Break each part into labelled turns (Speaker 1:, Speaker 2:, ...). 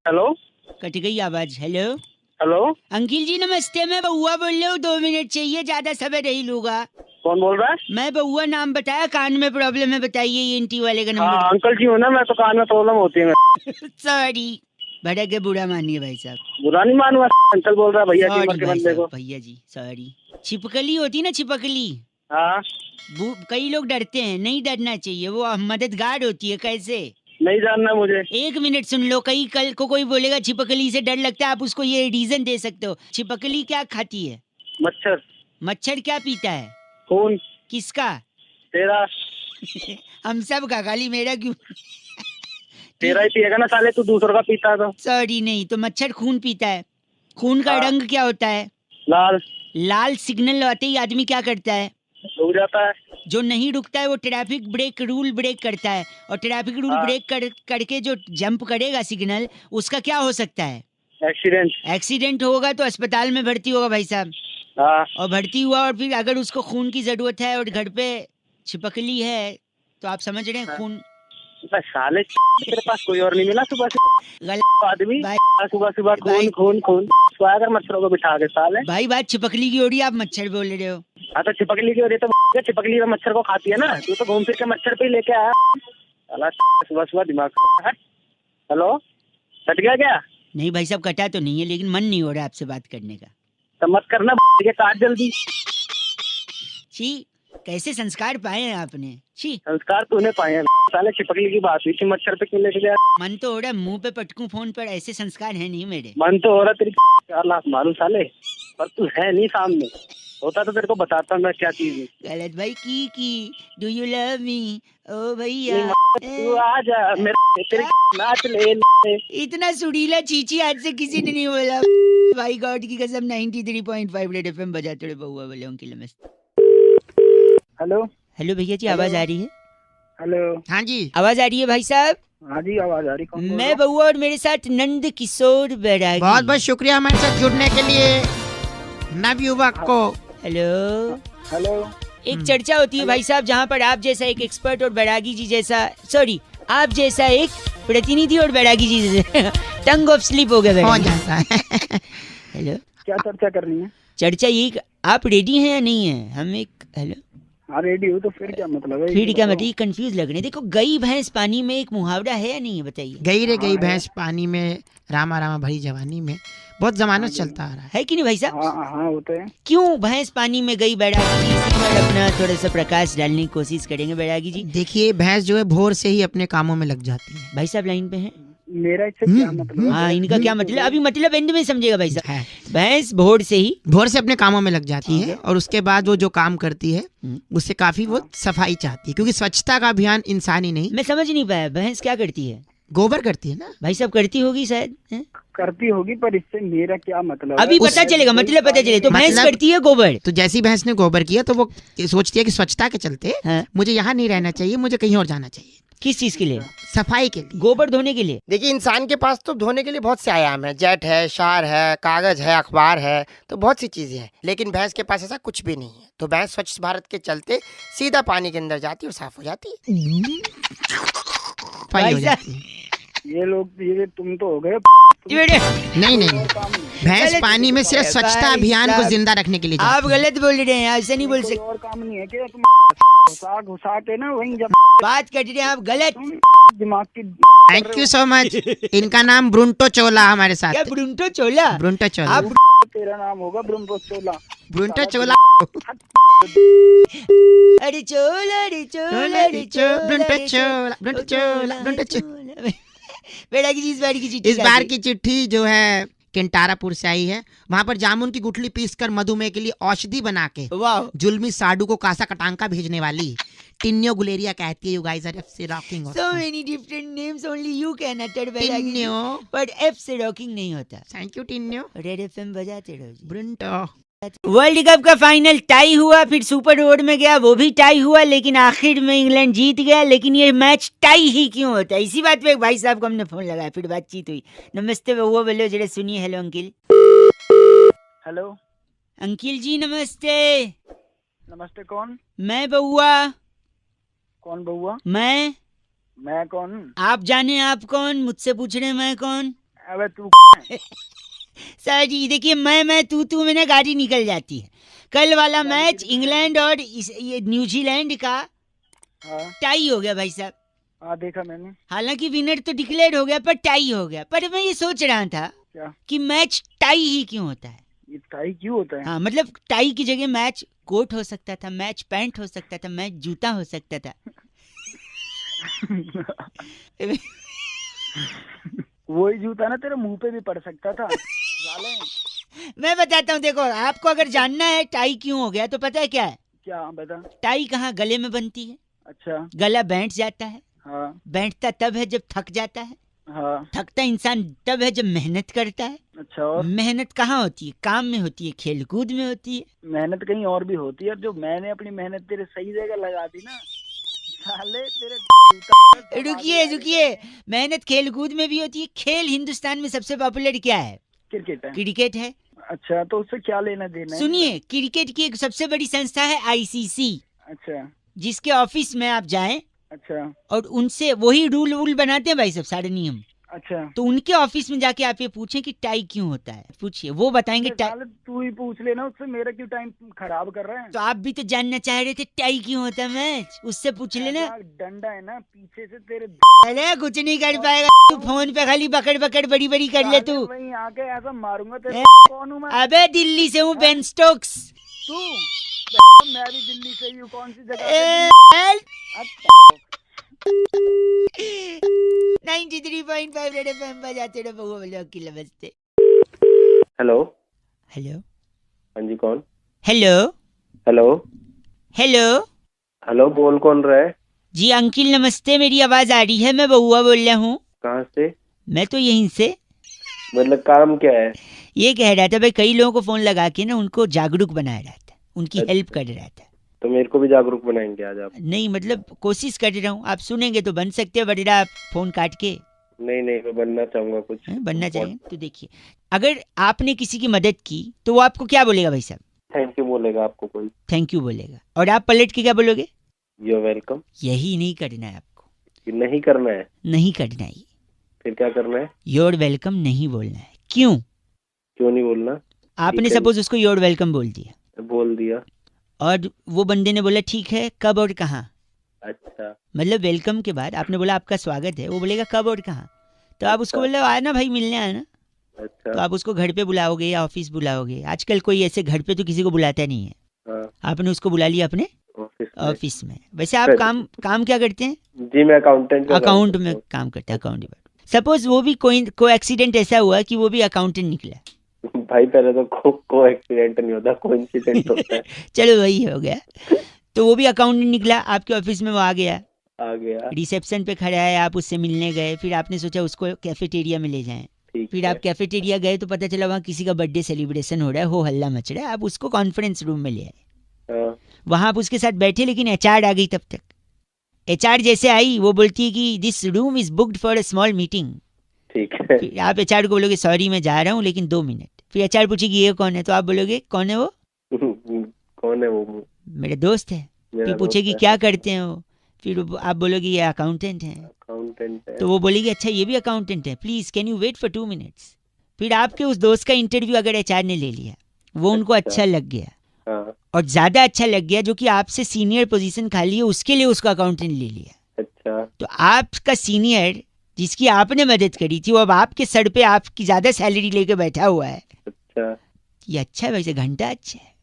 Speaker 1: Hello,
Speaker 2: cut गई आवाज। Hello
Speaker 1: hello,
Speaker 2: uncle जी नमस्ते, मैं बउआ बोल रहा हूँ। 2 मिनट चाहिए, ज्यादा समय नहीं लूंगा।
Speaker 1: कौन बोल रहा है?
Speaker 2: मैं बउआ नाम बताया, कान में प्रॉब्लम है, बताइए ENT वाले का
Speaker 1: हाँ
Speaker 2: नंबर।
Speaker 1: अंकल जी हूँ ना मैं, तो कान में प्रॉब्लम होती है।
Speaker 2: सॉरी, भड़क के बुरा मानिए भाई साहब।
Speaker 1: बुरा नहीं मानूंगा, अंकल बोल रहा है भैया की उम्र
Speaker 2: सॉरी
Speaker 1: के
Speaker 2: भाई
Speaker 1: बंदे
Speaker 2: साहब,
Speaker 1: को।
Speaker 2: भैया जी सॉरी। छिपकली होती ना, छिपकली,
Speaker 1: हाँ,
Speaker 2: कई लोग डरते हैं, नहीं डरना चाहिए, वो मददगार होती है। कैसे?
Speaker 1: नहीं जानना मुझे।
Speaker 2: 1 मिनट सुन लो। कई कल को कोई बोलेगा छिपकली से डर लगता है, आप उसको ये रीजन दे सकते हो। छिपकली क्या खाती है?
Speaker 1: मच्छर।
Speaker 2: मच्छर क्या पीता है?
Speaker 1: खून।
Speaker 2: किसका?
Speaker 1: तेरा।
Speaker 2: हम सब का, खाली मेरा क्यों?
Speaker 1: तेरा ही पिएगा ना साले, तू दूसरों का पीता है तो।
Speaker 2: सॉरी, नहीं तो मच्छर खून पीता है। खून का
Speaker 1: हाँ।
Speaker 2: रंग क्या होता है?
Speaker 1: लाल।
Speaker 2: लाल सिग्नल आते ही आदमी क्या करता है?
Speaker 1: रुक जाता है।
Speaker 2: जो नहीं रुकता है वो ट्रैफिक ब्रेक रूल ब्रेक करता है, और ट्रैफिक रूल
Speaker 1: हाँ।
Speaker 2: ब्रेक करके जो जंप करेगा सिग्नल, उसका क्या हो सकता है?
Speaker 1: एक्सीडेंट।
Speaker 2: एक्सीडेंट होगा तो अस्पताल में भर्ती होगा भाई साहब।
Speaker 1: हाँ।
Speaker 2: और भर्ती हुआ, और फिर अगर उसको खून की जरूरत है और घर पे छिपकली है, तो आप समझ रहे हैं
Speaker 1: हाँ।
Speaker 2: खून।
Speaker 1: बस साले तेरे पास कोई और नहीं मिला सुबह से
Speaker 2: गलत
Speaker 1: आदमी?
Speaker 2: भाई।
Speaker 1: सुबह सुबह खून
Speaker 2: भाई
Speaker 1: खून खून स्वाया कर मच्छरों को बिठा के साले।
Speaker 2: भाई, बात छिपकली की हो रही है, आप मच्छर बोल रहे हो।
Speaker 1: हाँ तो छिपकली की वजह तो छिपकली तो मच्छर को खाती है ना, तू तो घूम फिर के मच्छर पे ही लेके आया साला। सुबह सुबह दिमाग। हट। हेलो, कट गया क्या?
Speaker 2: नहीं भाई साहब, कटा तो नहीं है, लेकिन मन नहीं हो रहा आपसे बात करने का।
Speaker 1: तो मत करना ये काट जल्दी।
Speaker 2: छी, कैसे संस्कार पाए हैं आपने? छी,
Speaker 1: संस्कार तूने पाए हैं साले, छिपकली की बात हुई थी, मच्छर पे क्यों लेके गया?
Speaker 2: मन तो हो रहा है मुंह पे पटकूं फोन पर, ऐसे संस्कार है नहीं मेरे।
Speaker 1: मन तो हो रहा तेरी 4 लाख मारू साले, पर तू है नहीं सामने। होता तो तेरे को बताता मैं क्या चीज है।
Speaker 2: गलत भाई की डू यू लव मी ओ भैया।
Speaker 1: नहीं, तू आ जा मेरे तेरे नाच ले।
Speaker 2: इतना सुरीला चीची आज से किसी ने नहीं बोला। भाई गॉड की कसम, 93.5 रेड FM बजाते रहे बउआ बोले उनकी नमस्ते।
Speaker 1: हेलो।
Speaker 2: हेलो भैया जी, आवाज आ रही है?
Speaker 1: हेलो।
Speaker 3: हाँ जी,
Speaker 2: आवाज आ रही है भाई साहब?
Speaker 1: हाँ जी आवाज आ रही। कौन बोल रहा
Speaker 2: मैं बउआ और मेरे साथ नंद किशोर बैरागी।
Speaker 3: बहुत बहुत शुक्रिया हमारे साथ जुड़ने के लिए नवयुवक को।
Speaker 2: हेलो।
Speaker 1: हेलो।
Speaker 2: एक चर्चा होती है भाई साहब, जहाँ पर आप जैसा एक एक्सपर्ट और बैरागी जी जैसा, सॉरी, आप जैसा एक प्रतिनिधि और बैरागी जी जैसा टंग ऑफ स्लिप हो गया
Speaker 3: हो
Speaker 2: बैरागी।
Speaker 3: जाता है।
Speaker 2: हेलो,
Speaker 1: क्या चर्चा करनी है?
Speaker 2: चर्चा यही आप रेडी हैं या नहीं है? हम एक हेलो,
Speaker 1: हाँ रेडी हूँ, तो फिर क्या मतलब है?
Speaker 2: फिर क्या मतलब? कंफ्यूज लग रहे हैं। देखो, गई भैंस पानी में एक मुहावरा है या नहीं है, बताइए।
Speaker 3: गई रे गई
Speaker 1: हाँ,
Speaker 3: भैंस पानी में, रामा रामा भरी जवानी में, बहुत जमानों से चलता आ रहा है।
Speaker 2: है कि नहीं भाई साहब?
Speaker 1: हाँ हाँ होते हैं।
Speaker 2: क्यों भैंस पानी में गई बैरागी जी? इसी पर अपना थोड़ा सा प्रकाश डालने की कोशिश करेंगे बैरागी जी।
Speaker 3: देखिए भैंस जो है भोर से ही अपने कामों में लग जाती है।
Speaker 2: भाई साहब लाइन पे हैं?
Speaker 1: मेरा इससे क्या मतलब है?
Speaker 2: हाँ, इनका क्या मतलब? अभी मतलब एंड में समझेगा भाई साहब।
Speaker 3: है।
Speaker 2: भैंस भोर से ही
Speaker 3: भोर से अपने कामों में लग जाती
Speaker 2: ठीक
Speaker 3: है,
Speaker 2: है।
Speaker 3: और उसके बाद वो जो काम करती है उससे काफी वो सफाई चाहती है, क्योंकि स्वच्छता का अभियान इंसान ही नहीं
Speaker 2: मैं समझ नहीं पाया, भैंस क्या करती है?
Speaker 3: गोबर करती है ना।
Speaker 2: भाई साहब करती होगी शायद, हैं?
Speaker 1: करती होगी, पर इससे मेरा क्या मतलब
Speaker 2: अभी
Speaker 1: है?
Speaker 2: पता चलेगा, मतलब पता चले। तो भैंस
Speaker 3: मतलब-
Speaker 2: करती है गोबर।
Speaker 3: तो जैसी भैंस ने गोबर किया तो वो सोचती है कि स्वच्छता के चलते
Speaker 2: हाँ।
Speaker 3: मुझे यहाँ नहीं रहना चाहिए, मुझे कहीं और जाना चाहिए,
Speaker 2: किस चीज के लिए?
Speaker 3: सफाई के लिए।
Speaker 2: गोबर धोने के लिए?
Speaker 4: देखिए इंसान के पास तो धोने के लिए बहुत से आयाम है, जेट है, शार है, कागज है, अखबार है, तो बहुत सी चीजें हैं, लेकिन भैंस के पास ऐसा कुछ भी नहीं है। तो भैंस स्वच्छ भारत के चलते सीधा पानी के अंदर जाती है और साफ हो जाती है।
Speaker 3: सफाई हो
Speaker 2: भाई
Speaker 3: जाती है।
Speaker 1: ये लोग, ये तुम तो हो गए।
Speaker 3: नहीं नहीं, भैंस
Speaker 2: गलत-
Speaker 3: पानी में सिर्फ स्वच्छता
Speaker 2: भाई
Speaker 3: अभियान को
Speaker 2: साहब,
Speaker 3: जिंदा रखने के लिए
Speaker 2: आप
Speaker 3: जाती है।
Speaker 2: गलत बोल रहे हैं, ऐसे नहीं बोल
Speaker 1: कोई
Speaker 2: सकते।
Speaker 1: और काम नहीं है क्या? तुम घुसा घुसा के ना वहीं जब
Speaker 2: बात कट रहे हैं आप, गलत।
Speaker 1: तुम दिमाग की
Speaker 3: थैंक यू सो मच। इनका नाम ब्रुंटो चोला हमारे
Speaker 2: क्या
Speaker 3: साथ।
Speaker 2: ब्रुंटो चोला?
Speaker 3: ब्रुंटो चोला।
Speaker 2: आप
Speaker 1: तेरा नाम होगा ब्रह्मो चोला।
Speaker 3: ब्रुंटो चोला।
Speaker 2: अरे चोला, अरे चोला, अरे चोला,
Speaker 3: ब्रुंटो
Speaker 2: अरे
Speaker 3: चोला, ब्रुंटो चोला, ब्रुंटो चोला।
Speaker 2: बैरागी जी, इस बार की चिट्ठी
Speaker 3: इस बार की चिट्ठी जो है केंटारापुर से आई है। वहाँ पर जामुन की गुठली पीसकर मधुमेह के लिए औषधि बना के
Speaker 2: वाह,
Speaker 3: जुल्मी साडू को कासा कटांका भेजने वाली टिन्यो गुलेरिया कहती है, यू गाइस आर एफ से rocking.
Speaker 2: so many different names, only you can utter Bairagi ji.
Speaker 3: टिन्यो।
Speaker 2: पर F से रॉकिंग नहीं होता।
Speaker 3: थैंक यू टिन्यो।
Speaker 2: रेड FM बजाते रहो जी।
Speaker 3: ब्रुंटो।
Speaker 2: वर्ल्ड कप का फाइनल टाई हुआ, फिर सुपर ओवर में गया, वो भी टाई हुआ, लेकिन आखिर में इंग्लैंड जीत गया। लेकिन ये मैच टाई ही क्यों होता है? इसी बात पे एक भाई साहब को हमने फोन लगाया, फिर बातचीत हुई। नमस्ते बउआ बोलो जरा, सुनिए। Hello uncle.
Speaker 1: हेलो।
Speaker 2: अंकिल जी नमस्ते।
Speaker 1: नमस्ते। कौन?
Speaker 2: मैं बउआ।
Speaker 1: कौन बउआ?
Speaker 2: मैं
Speaker 1: मैं कौन?
Speaker 2: आप जाने आप कौन, मुझसे पूछ रहे मैं कौन?
Speaker 1: अबे तू
Speaker 2: सर जी देखिए मैं तू में ना गाड़ी निकल जाती है। कल वाला मैच इंग्लैंड और ये न्यूजीलैंड का
Speaker 1: हाँ
Speaker 2: टाई हो गया भाई साहब।
Speaker 1: हाँ देखा मैंने।
Speaker 2: हालांकि विनर तो डिक्लेयर हो गया पर टाई हो गया। पर मैं ये सोच रहा था
Speaker 1: क्या
Speaker 2: कि मैच टाई ही क्यों होता है।
Speaker 1: ये टाई क्यों होता है?
Speaker 2: हाँ मतलब टाई की जगह मैच कोट हो सकता था, मैच पैंट हो सकता था, मैच जूता हो सकता था।
Speaker 1: वही जूता ना तेरे मुंह पे भी पड़ सकता था साले।
Speaker 2: मैं बताता हूँ देखो, आपको अगर जानना है टाई क्यों हो गया तो पता है क्या है।
Speaker 1: क्या बता।
Speaker 2: टाई कहाँ गले में बनती है।
Speaker 1: अच्छा
Speaker 2: गला बैठ जाता है।
Speaker 1: हाँ
Speaker 2: बैठता तब है जब थक जाता है।
Speaker 1: हाँ
Speaker 2: थकता इंसान तब है जब मेहनत करता है।
Speaker 1: अच्छा और
Speaker 2: मेहनत कहाँ होती है, काम में होती है, खेल कूद में होती है।
Speaker 1: मेहनत कहीं और भी होती है। जो मैंने अपनी मेहनत तेरे सही जगह लगा दी ना साले तेरे
Speaker 2: रुकिए मेहनत खेल कूद में भी होती है। खेल हिंदुस्तान में सबसे पॉपुलर क्या है।
Speaker 1: क्रिकेट है।
Speaker 2: क्रिकेट है।
Speaker 1: अच्छा तो उससे क्या लेना देना है?
Speaker 2: सुनिए क्रिकेट की एक सबसे बड़ी संस्था है आईसीसी,
Speaker 1: अच्छा
Speaker 2: जिसके ऑफिस में आप जाएं
Speaker 1: अच्छा
Speaker 2: और उनसे वही रूल बनाते हैं भाई सब सारे नियम।
Speaker 1: अच्छा
Speaker 2: तो उनके ऑफिस में जाके आप ये पूछें कि टाई क्यों होता है, पूछिए वो बताएंगे टाई।
Speaker 1: साले तू ही पूछ लेना उससे। मेरा क्यों टाइम खराब कर रहा है?
Speaker 2: तो आप भी तो जानना चाह रहे थे टाई क्यों होता है मैच, उससे पूछ लेना।
Speaker 1: ऐसा डंडा है ना पीछे से तेरे
Speaker 2: अरे कुछ नहीं कर पाएगा तू, फोन पे खाली पकड़ पकड़ बड़ी बड़ी कर ले तू।
Speaker 1: वहीं आके ऐसा मारूंगा तेरे।
Speaker 2: ए,
Speaker 1: कौन हूँ मैं?
Speaker 2: अबे दिल्ली से हूँ बेन स्टोक्स।
Speaker 1: तू मैं भी दिल्ली से ही हूँ। कौन सी जगह
Speaker 2: ए,
Speaker 1: पे? अच्छा
Speaker 2: 93.5 रेड एफएम बजाते रहो बहुआ वालों की। नमस्ते।
Speaker 5: हेलो
Speaker 2: हेलो
Speaker 5: हाँ जी कौन?
Speaker 2: हेलो
Speaker 5: हेलो
Speaker 2: हेलो
Speaker 5: हेलो बोल कौन रहा है?
Speaker 2: जी अंकिल नमस्ते, मेरी आवाज आ रही है? मैं बहुआ बोल रहा हूँ।
Speaker 5: कहाँ से?
Speaker 2: मैं तो यहीं से।
Speaker 5: मतलब काम क्या है?
Speaker 2: ये कह रहा था भाई कई लोगों को फोन लगा के ना उनको जागरूक बनाया रहा था, उनकी
Speaker 5: अच्छा।
Speaker 2: हेल्प कर रहा था।
Speaker 5: तो मेरे को भी जागरूक बनाएंगे आज आप?
Speaker 2: नहीं मतलब कोशिश कर रहा हूँ, आप सुनेंगे तो बन सकते हो वरना आप फोन काट के।
Speaker 5: नहीं मैं बनना चाहूंगा कुछ।
Speaker 2: बनना चाहिए तो देखिए, अगर आपने किसी की मदद की तो वो आपको क्या बोलेगा भाई साहब?
Speaker 5: थैंक यू बोलेगा आपको कोई?
Speaker 2: थैंक यू बोलेगा। और आप पलट के क्या बोलोगे?
Speaker 5: You welcome.
Speaker 2: यही नहीं करना है आपको।
Speaker 5: नहीं करना है?
Speaker 2: नहीं करना है।
Speaker 5: फिर क्या करना है?
Speaker 2: योर वेलकम नहीं बोलना है। क्यों?
Speaker 5: क्यों नहीं बोलना?
Speaker 2: आपने
Speaker 5: ठीक है।
Speaker 2: सपोज उसको योर वेलकम बोल दिया
Speaker 5: बोल दिया।
Speaker 2: और वो बंदे ने बोला ठीक है, कब और कहाँ।
Speaker 5: अच्छा
Speaker 2: मतलब वेलकम के बाद आपने बोला आपका स्वागत है, वो बोलेगा कब और कहाँ। तो आप उसको बोले आना भाई मिलने आना। तो
Speaker 5: अच्छा
Speaker 2: आप उसको घर पे बुलाओगे या ऑफिस बुलाओगे। आजकल कोई ऐसे घर पे तो किसी को बुलाता नहीं है।
Speaker 5: हाँ
Speaker 2: आपने उसको बुला लिया अपने
Speaker 5: ऑफिस में।
Speaker 2: ऑफिस में। वैसे आप
Speaker 5: फिर?
Speaker 2: काम क्या करते हैं?
Speaker 5: जी मैं अकाउंटेंट का काम
Speaker 2: अकाउंट
Speaker 5: करता
Speaker 2: में
Speaker 5: हूँ।
Speaker 2: काम करते हैं, अकाउंट डिपार्टमेंट। सपोज वो भी कोई एक्सीडेंट ऐसा हुआ कि वो भी अकाउंटेंट निकला।
Speaker 5: भाई पहले तो को एक्सीडेंट नहीं होता, को इंसिडेंट होता है।
Speaker 2: चलो वही हो गया। तो वो भी अकाउंटेंट निकला, आपके ऑफिस में वो आ गया,
Speaker 5: आ गया
Speaker 2: रिसेप्शन पे खड़ा है, आप उससे मिलने गए, फिर आपने सोचा उसको कैफेटेरिया में ले जाएं।
Speaker 5: ठीक
Speaker 2: फिर
Speaker 5: है।
Speaker 2: आप कैफेटेरिया गए तो पता चला वहाँ किसी का बर्थडे सेलिब्रेशन हो रहा है, हो हल्ला मच रहा है। आप उसको कॉन्फ्रेंस रूम में ले आए,
Speaker 5: हाँ,
Speaker 2: वहाँ आप उसके साथ बैठे, लेकिन एचआर आ गई। तब तक एचआर जैसे आई वो बोलती है कि this room is booked for a small meeting.
Speaker 5: ठीक है।
Speaker 2: फिर आप एचआर को बोलोगे सॉरी मैं जा रहा हूँ लेकिन 2 मिनट। फिर एचआर पूछेगी ये कौन है, तो आप बोलोगे कौन है वो?
Speaker 5: कौन है वो?
Speaker 2: मेरे दोस्त है।
Speaker 5: मेरा
Speaker 2: फिर पूछेगी
Speaker 5: दोस्त है।
Speaker 2: क्या करते हैं वो, फिर आप बोलोगे ये अकाउंटेंट हैं।
Speaker 5: अकाउंटेंट है।
Speaker 2: तो वो बोलेगी अच्छा ये भी अकाउंटेंट है, please can you wait for 2 minutes. फिर आपके उस दोस्त का इंटरव्यू अगर एचआर ने ले लिया, वो उनको अच्छा लग गया
Speaker 5: हाँ
Speaker 2: और ज्यादा अच्छा लग गया, जो कि आपसे सीनियर पोजीशन खाली है उसके लिए उसका अकाउंटेंट ले लिया।
Speaker 5: अच्छा
Speaker 2: तो आपका सीनियर जिसकी आपने मदद करी थी वो अब आपके सर पे आपकी ज्यादा सैलरी लेके बैठा हुआ है।
Speaker 5: अच्छा।
Speaker 2: ये अच्छा है, वैसे घंटा अच्छा है।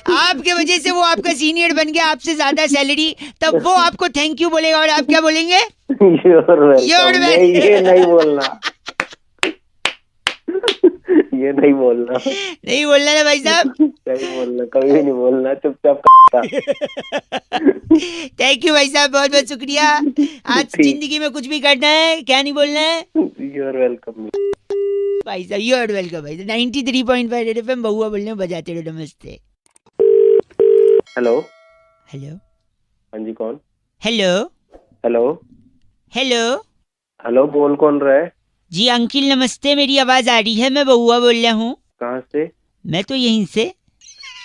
Speaker 2: आपके वजह से वो आपका सीनियर बन गया, आपसे ज्यादा सैलरी, तब वो आपको थैंक यू बोलेगा और आप क्या बोलेंगे?
Speaker 5: You're welcome। ये नहीं बोलना। ये नहीं बोलना।
Speaker 2: नहीं बोलना ना भाई साहब।
Speaker 5: नहीं बोलना, कभी भी नहीं बोलना, चुपचाप।
Speaker 2: थैंक यू भाई साहब, बहुत बहुत शुक्रिया। आज जिंदगी में कुछ भी करना है क्या नहीं बोलना है
Speaker 5: You're welcome।
Speaker 2: भाई साहब। यू आर वेलकम भाई। 93.5 रेड एफएम बहुआ बोलने बजाते रहो। नमस्ते।
Speaker 5: हेलो
Speaker 2: हेलो
Speaker 5: हाँ जी कौन?
Speaker 2: हेलो
Speaker 5: हेलो
Speaker 2: हेलो
Speaker 5: हेलो बोल कौन रहा है?
Speaker 2: जी अंकिल नमस्ते, मेरी आवाज आ रही है? मैं बहुआ बोल रहा हूँ।
Speaker 5: कहाँ से?
Speaker 2: मैं तो यहीं से।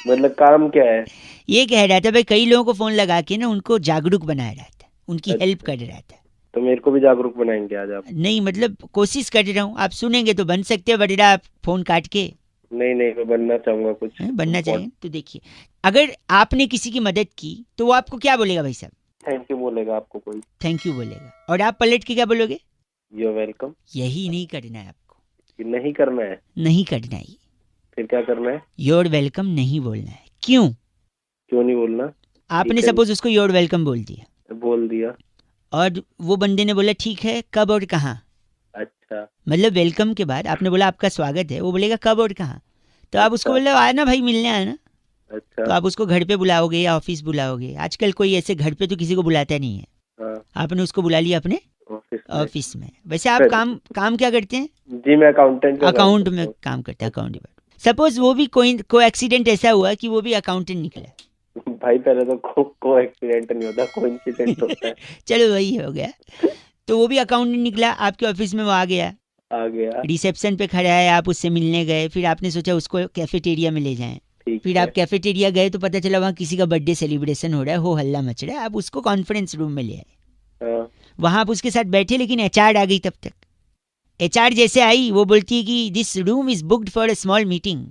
Speaker 5: मतलब काम क्या है?
Speaker 2: ये कह रहा था भाई कई लोगों को फोन लगा के ना उनको जागरूक बनाया रहा था, उनकी
Speaker 5: अच्छा।
Speaker 2: हेल्प कर रहा था।
Speaker 5: तो मेरे को भी जागरूक बनाएंगे आज आप?
Speaker 2: नहीं मतलब कोशिश कर रहा हूँ, आप सुनेंगे तो बन सकते हैं, वरना आप फोन काट के
Speaker 5: नहीं नहीं, मैं बनना चाहूंगा कुछ।
Speaker 2: बनना चाहिए। तो देखिए, अगर आपने किसी की मदद की तो वो आपको क्या बोलेगा भाई साहब?
Speaker 5: थैंक यू बोलेगा आपको कोई?
Speaker 2: थैंक यू बोलेगा। और आप पलट के क्या बोलोगे?
Speaker 5: You welcome.
Speaker 2: यही नहीं करना है आपको,
Speaker 5: ये नहीं करना है,
Speaker 2: नहीं करना है।
Speaker 5: फिर क्या करना है?
Speaker 2: योर वेलकम नहीं बोलना है। क्यों?
Speaker 5: क्यों नहीं बोलना?
Speaker 2: आपने
Speaker 5: ठीक है।
Speaker 2: सपोज उसको योर वेलकम बोल दिया
Speaker 5: बोल दिया।
Speaker 2: और वो बंदे ने बोला ठीक है, कब और कहाँ?
Speaker 5: अच्छा
Speaker 2: मतलब वेलकम के बाद आपने बोला आपका स्वागत है, वो बोलेगा कब और कहाँ? तो आप उसको बोले आना भाई, मिलने आना।
Speaker 5: अच्छा।
Speaker 2: तो आप उसको घर पे बुलाओगे या ऑफिस बुलाओगे? आजकल कोई ऐसे घर पे तो किसी को बुलाता नहीं है।
Speaker 5: हाँ,
Speaker 2: आपने उसको बुला लिया अपने
Speaker 5: ऑफिस में।
Speaker 2: ऑफिस में। वैसे आप काम क्या करते हैं?
Speaker 5: जी मैं अकाउंटेंट का काम
Speaker 2: अकाउंट
Speaker 5: करता
Speaker 2: में
Speaker 5: हूँ।
Speaker 2: काम करते हैं, अकाउंट डिपार्टमेंट। सपोज वो भी कोई एक्सीडेंट ऐसा हुआ कि वो भी अकाउंटेंट निकला।
Speaker 5: भाई पहले तो को एक्सीडेंट नहीं होता, कोइंसिडेंट होता है।
Speaker 2: चलो वही हो गया। तो वो भी अकाउंटेंट निकला, आपके ऑफिस में वो आ गया,
Speaker 5: आ गया।
Speaker 2: रिसेप्शन पे खड़ा है, आप उससे मिलने गए, फिर आपने सोचा उसको कैफेटेरिया में ले जाएं।
Speaker 5: ठीक
Speaker 2: फिर
Speaker 5: है।
Speaker 2: आप कैफेटेरिया गए तो पता चला वहाँ किसी का बर्थडे सेलिब्रेशन हो रहा है, हो हल्ला मच रहा है। आप उसको कॉन्फ्रेंस रूम में ले आए,
Speaker 5: हाँ,
Speaker 2: वहाँ आप उसके साथ बैठे, लेकिन एचआर आ गई तब तक। एचआर जैसे आई वो बोलती है कि this room is booked for a small meeting.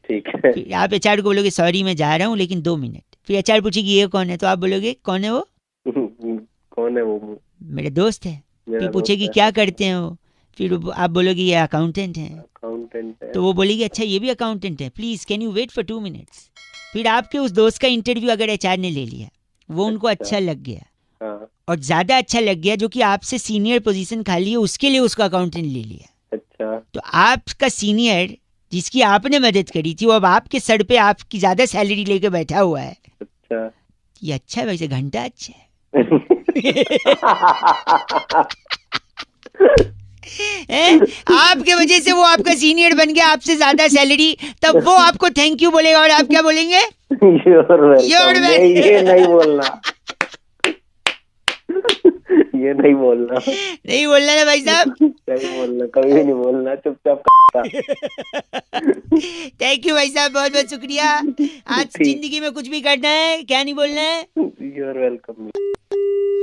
Speaker 5: ठीक है।
Speaker 2: फिर आप एचआर को बोलोगे सॉरी मैं जा रहा हूँ लेकिन 2 मिनट। फिर एचआर पूछेगी ये कौन है, तो आप बोलोगे कौन है वो?
Speaker 5: कौन है वो?
Speaker 2: मेरे दोस्त है।
Speaker 5: मेरा
Speaker 2: फिर
Speaker 5: दोस्त
Speaker 2: पूछेगी
Speaker 5: है।
Speaker 2: क्या करते हैं वो? फिर आप बोलोगे ये अकाउंटेंट है।
Speaker 5: अकाउंटेंट है।
Speaker 2: तो वो बोलेगी अच्छा ये भी अकाउंटेंट है, please can you wait for 2 minutes. फिर आपके उस दोस्त का इंटरव्यू अगर एचआर ने ले लिया, वो उनको अच्छा लग गया
Speaker 5: हाँ,
Speaker 2: और ज्यादा अच्छा लग गया, जो कि आपसे सीनियर पोजीशन खाली है उसके लिए उसको अकाउंटेंट ले लिया,
Speaker 5: अच्छा।
Speaker 2: तो आपका सीनियर जिसकी आपने मदद करी थी वो अब आपके सर पे आपकी ज्यादा सैलरी लेके बैठा हुआ है।
Speaker 5: अच्छा।
Speaker 2: ये अच्छा है वैसे, घंटा अच्छा है। आपके वजह से वो आपका सीनियर बन गया, आपसे ज्यादा सैलरी, तब वो आपको थैंक यू बोलेगा और आप क्या बोलेंगे?
Speaker 5: You're welcome। ये नहीं बोलना। ये नहीं बोलना।
Speaker 2: नहीं बोलना ना भाई साहब।
Speaker 5: नहीं बोलना, कभी भी नहीं बोलना, चुपचाप।
Speaker 2: थैंक यू भाई साहब, बहुत बहुत शुक्रिया। आज
Speaker 5: ठीक।
Speaker 2: जिंदगी में कुछ भी करना है, क्या नहीं बोलना है
Speaker 5: You're welcome।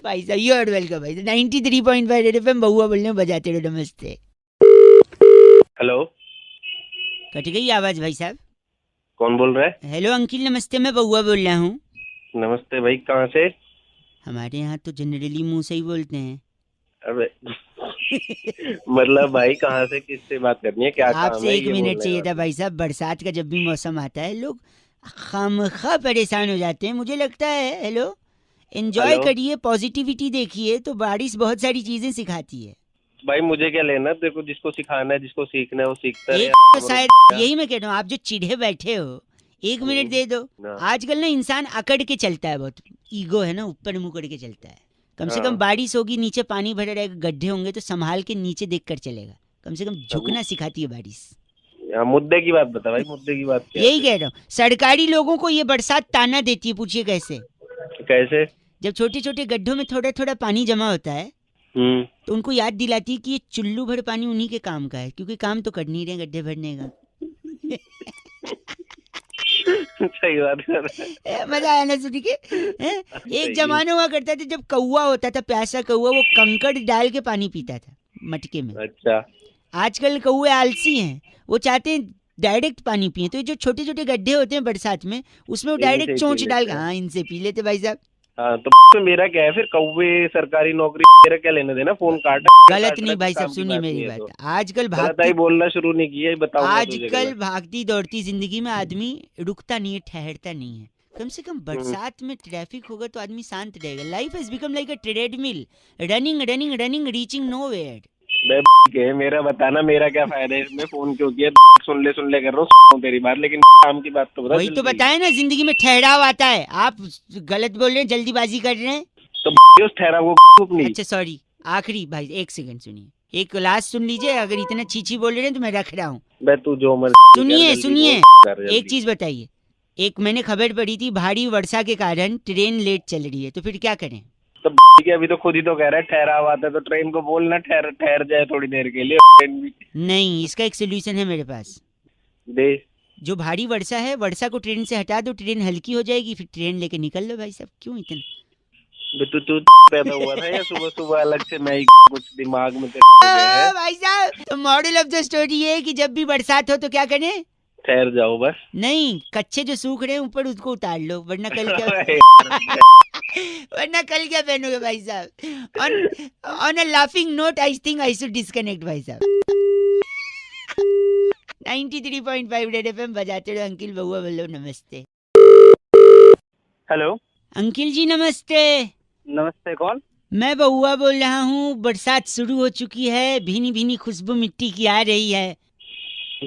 Speaker 2: भाई साहब। यू आर वेलकम भाई साहब। 93.5 रेड एफएम, बहुआ बोल रहे हो, बजाते रहो। नमस्ते।
Speaker 5: हेलो,
Speaker 2: कट गई आवाज भाई साहब।
Speaker 5: कौन बोल रहा है?
Speaker 2: हेलो अंकिल नमस्ते, मैं बहुआ बोल रहा हूँ।
Speaker 5: नमस्ते भाई, कहाँ से?
Speaker 2: हमारे यहाँ तो जनरली मुंह से ही बोलते हैं।
Speaker 5: अबे मतलब भाई कहाँ से, किससे बात करनी है, क्या काम
Speaker 2: आपसे
Speaker 5: है?
Speaker 2: 1 मिनट चाहिए था भाई साहब। बरसात का जब भी मौसम आता है लोग खामखा परेशान हो जाते हैं, मुझे लगता है। Hello, enjoy
Speaker 5: hello?
Speaker 2: करिए, पॉजिटिविटी देखिए, तो बारिश बहुत सारी चीजें सिखाती है।
Speaker 5: भाई मुझे क्या लेना, देखो जिसको सिखाना है, जिसको सीखना है वो सीखता है।
Speaker 2: एक तो शायद यही मैं कह रहा हूँ, आप जो चिढ़े बैठे हो 1 मिनट दे दो।
Speaker 5: ना।
Speaker 2: आजकल ना इंसान अकड़ के चलता है, बहुत ईगो है ना, ऊपर मुंह करके चलता है। कम से कम
Speaker 5: हाँ।
Speaker 2: बारिश होगी, नीचे पानी भरा रहेगा, गड्ढे होंगे तो संभाल के नीचे देख कर चलेगा। कम से कम झुकना सिखाती है बारिश।
Speaker 5: हाँ, मुद्दे की बात बता भाई, मुद्दे की बात क्या
Speaker 2: यही कह रहा हूँ, सरकारी लोगों को ये बरसात ताना देती है। पूछिए कैसे?
Speaker 5: है? कैसे?
Speaker 2: जब छोटे छोटे गड्ढों में थोड़ा थोड़ा पानी जमा होता है तो उनको याद दिलाती है कि ये चुल्लू भर पानी उन्हीं के काम का है, क्योंकि काम तो कर नहीं रहे गड्ढे भरने का।
Speaker 5: सही बात कर रहा है।
Speaker 2: मजा आया ना सुन के? एक जमाना हुआ करता था जब कौवा होता था, प्यासा कौवा, वो कंकड़ डाल के पानी पीता था मटके में।
Speaker 5: अच्छा।
Speaker 2: आजकल कौवे आलसी हैं, वो चाहते हैं डायरेक्ट पानी पिए। तो ये जो छोटे छोटे गड्ढे होते हैं बरसात में, उसमें वो
Speaker 5: इनसे
Speaker 2: डायरेक्ट
Speaker 5: ही
Speaker 2: चोंच
Speaker 5: पी
Speaker 2: डाल,
Speaker 5: लेते हैं।
Speaker 2: हाँ इनसे पी लेते भाई साहब।
Speaker 5: हाँ तो मेरा क्या है फिर, कौवे सरकारी नौकरी, मेरा क्या लेना देना, फोन काट।
Speaker 2: गलत नहीं भाई साहब, सुनिए मेरी बात। आजकल
Speaker 5: गलत
Speaker 2: भागती
Speaker 5: ही बोलना शुरू नहीं किया, बताऊंगा तुझे
Speaker 2: आजकल
Speaker 5: गलत।
Speaker 2: भागती दौड़ती जिंदगी में आदमी रुकता नहीं है, ठहरता नहीं है। कम से कम बरसात में ट्रैफिक होगा तो आदमी शांत रहेगा। Life has become like a treadmill, running running running, reaching nowhere.
Speaker 5: के मेरा बताना, मेरा क्या फायदा है इसमें, फोन क्यों किया? सुन ले कर रहा हूँ तेरी बात, लेकिन काम की बात तो बता।
Speaker 2: वही तो
Speaker 5: जल्दी।
Speaker 2: बताया ना, जिंदगी में ठहराव आता है। आप गलत बोल रहे हैं, जल्दीबाजी कर रहे हैं।
Speaker 5: तो उस ठहराव को अपनी।
Speaker 2: अच्छा सॉरी, आखिरी भाई 1 सेकंड सुनिए, एक लास्ट सुन लीजिए। अगर इतना चीची बोल रहे हैं तो मैं रख रहा हूँ।
Speaker 5: बे तू जो मन
Speaker 2: सुनिए सुनिए,
Speaker 5: एक
Speaker 2: एक चीज बताइए। एक मैंने खबर पढ़ी थी, भारी वर्षा के कारण ट्रेन लेट चल रही है, तो फिर क्या करें?
Speaker 5: तो अभी तो खुद ही तो कह रहा है ठहराव आता है, तो ट्रेन को बोलना ठहर जाए थोड़ी देर के लिए। ट्रेन भी
Speaker 2: नहीं, इसका एक सोल्यूशन है मेरे पास।
Speaker 5: दे।
Speaker 2: जो भारी वर्षा है, वर्षा को ट्रेन से हटा दो, ट्रेन हल्की हो जाएगी, फिर ट्रेन लेके निकल लो भाई साहब। क्यों इतना
Speaker 5: तू पैदा हुआ था या सुबह सुबह अलग से मैं ही कुछ दिमाग में तेरे है?
Speaker 2: भाई साहब, तो मॉडल ऑफ द स्टोरी ये है कि जब भी बरसात हो तो क्या करें?
Speaker 5: ठहर जाओ बस।
Speaker 2: नहीं, कच्चे जो सूख रहे हैं ऊपर उसको उतार लो, वरना कल क्या वरना कल क्या पहनोगे भाई साहब? On a laughing note I think I should disconnect भाई साहब। 93.5 रेड एफएम बजाते रहो। अंकिल बउआ बोलो नमस्ते।
Speaker 1: हेलो,
Speaker 2: अंकिल जी नमस्ते।
Speaker 1: नमस्ते, कौन?
Speaker 2: मैं बउआ बोल रहा हूँ। बरसात शुरू हो चुकी है, भीनी भीनी खुशबू मिट्टी की आ रही है,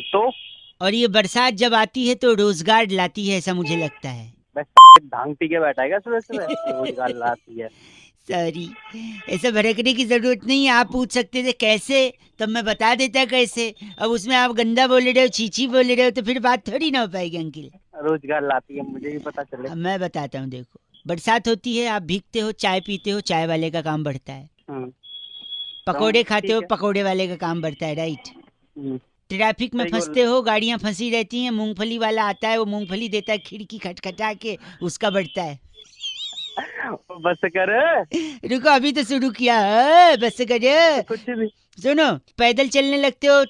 Speaker 1: तो
Speaker 2: और ये बरसात जब आती है तो रोजगार लाती है, ऐसा मुझे लगता है।
Speaker 1: भांग पी के बैठा है सुबह सुबह? रोजगार लाती है।
Speaker 2: सॉरी, ऐसा भड़कने की जरूरत नहीं है। आप पूछ सकते थे कैसे, तब मैं बता देता कैसे। अब उसमें आप गंदा बोल रहे हो, चीची बोल रहे हो, तो फिर बात थोड़ी ना हो पाएगी अंकिल।
Speaker 1: रोजगार लाती है, मुझे भी पता चले।
Speaker 2: अब मैं बताता हूँ, देखो बरसात होती है, आप भीगते हो, चाय पीते हो, चाय वाले का काम बढ़ता है। पकोड़े खाते हो, पकोड़े वाले का काम बढ़ता है, राइट। ट्रैफिक में फंसते हो, गाड़ियां फंसी रहती हैं, मूंगफली वाला आता है, वो मूंगफली देता है खिड़की खटखटा के, उसका बढ़ता है।
Speaker 1: बस कर,
Speaker 2: रुको अभी तो शुरू किया है, बस कर।
Speaker 1: कुछ भी
Speaker 2: सुनो, पैदल चलने लगते हो,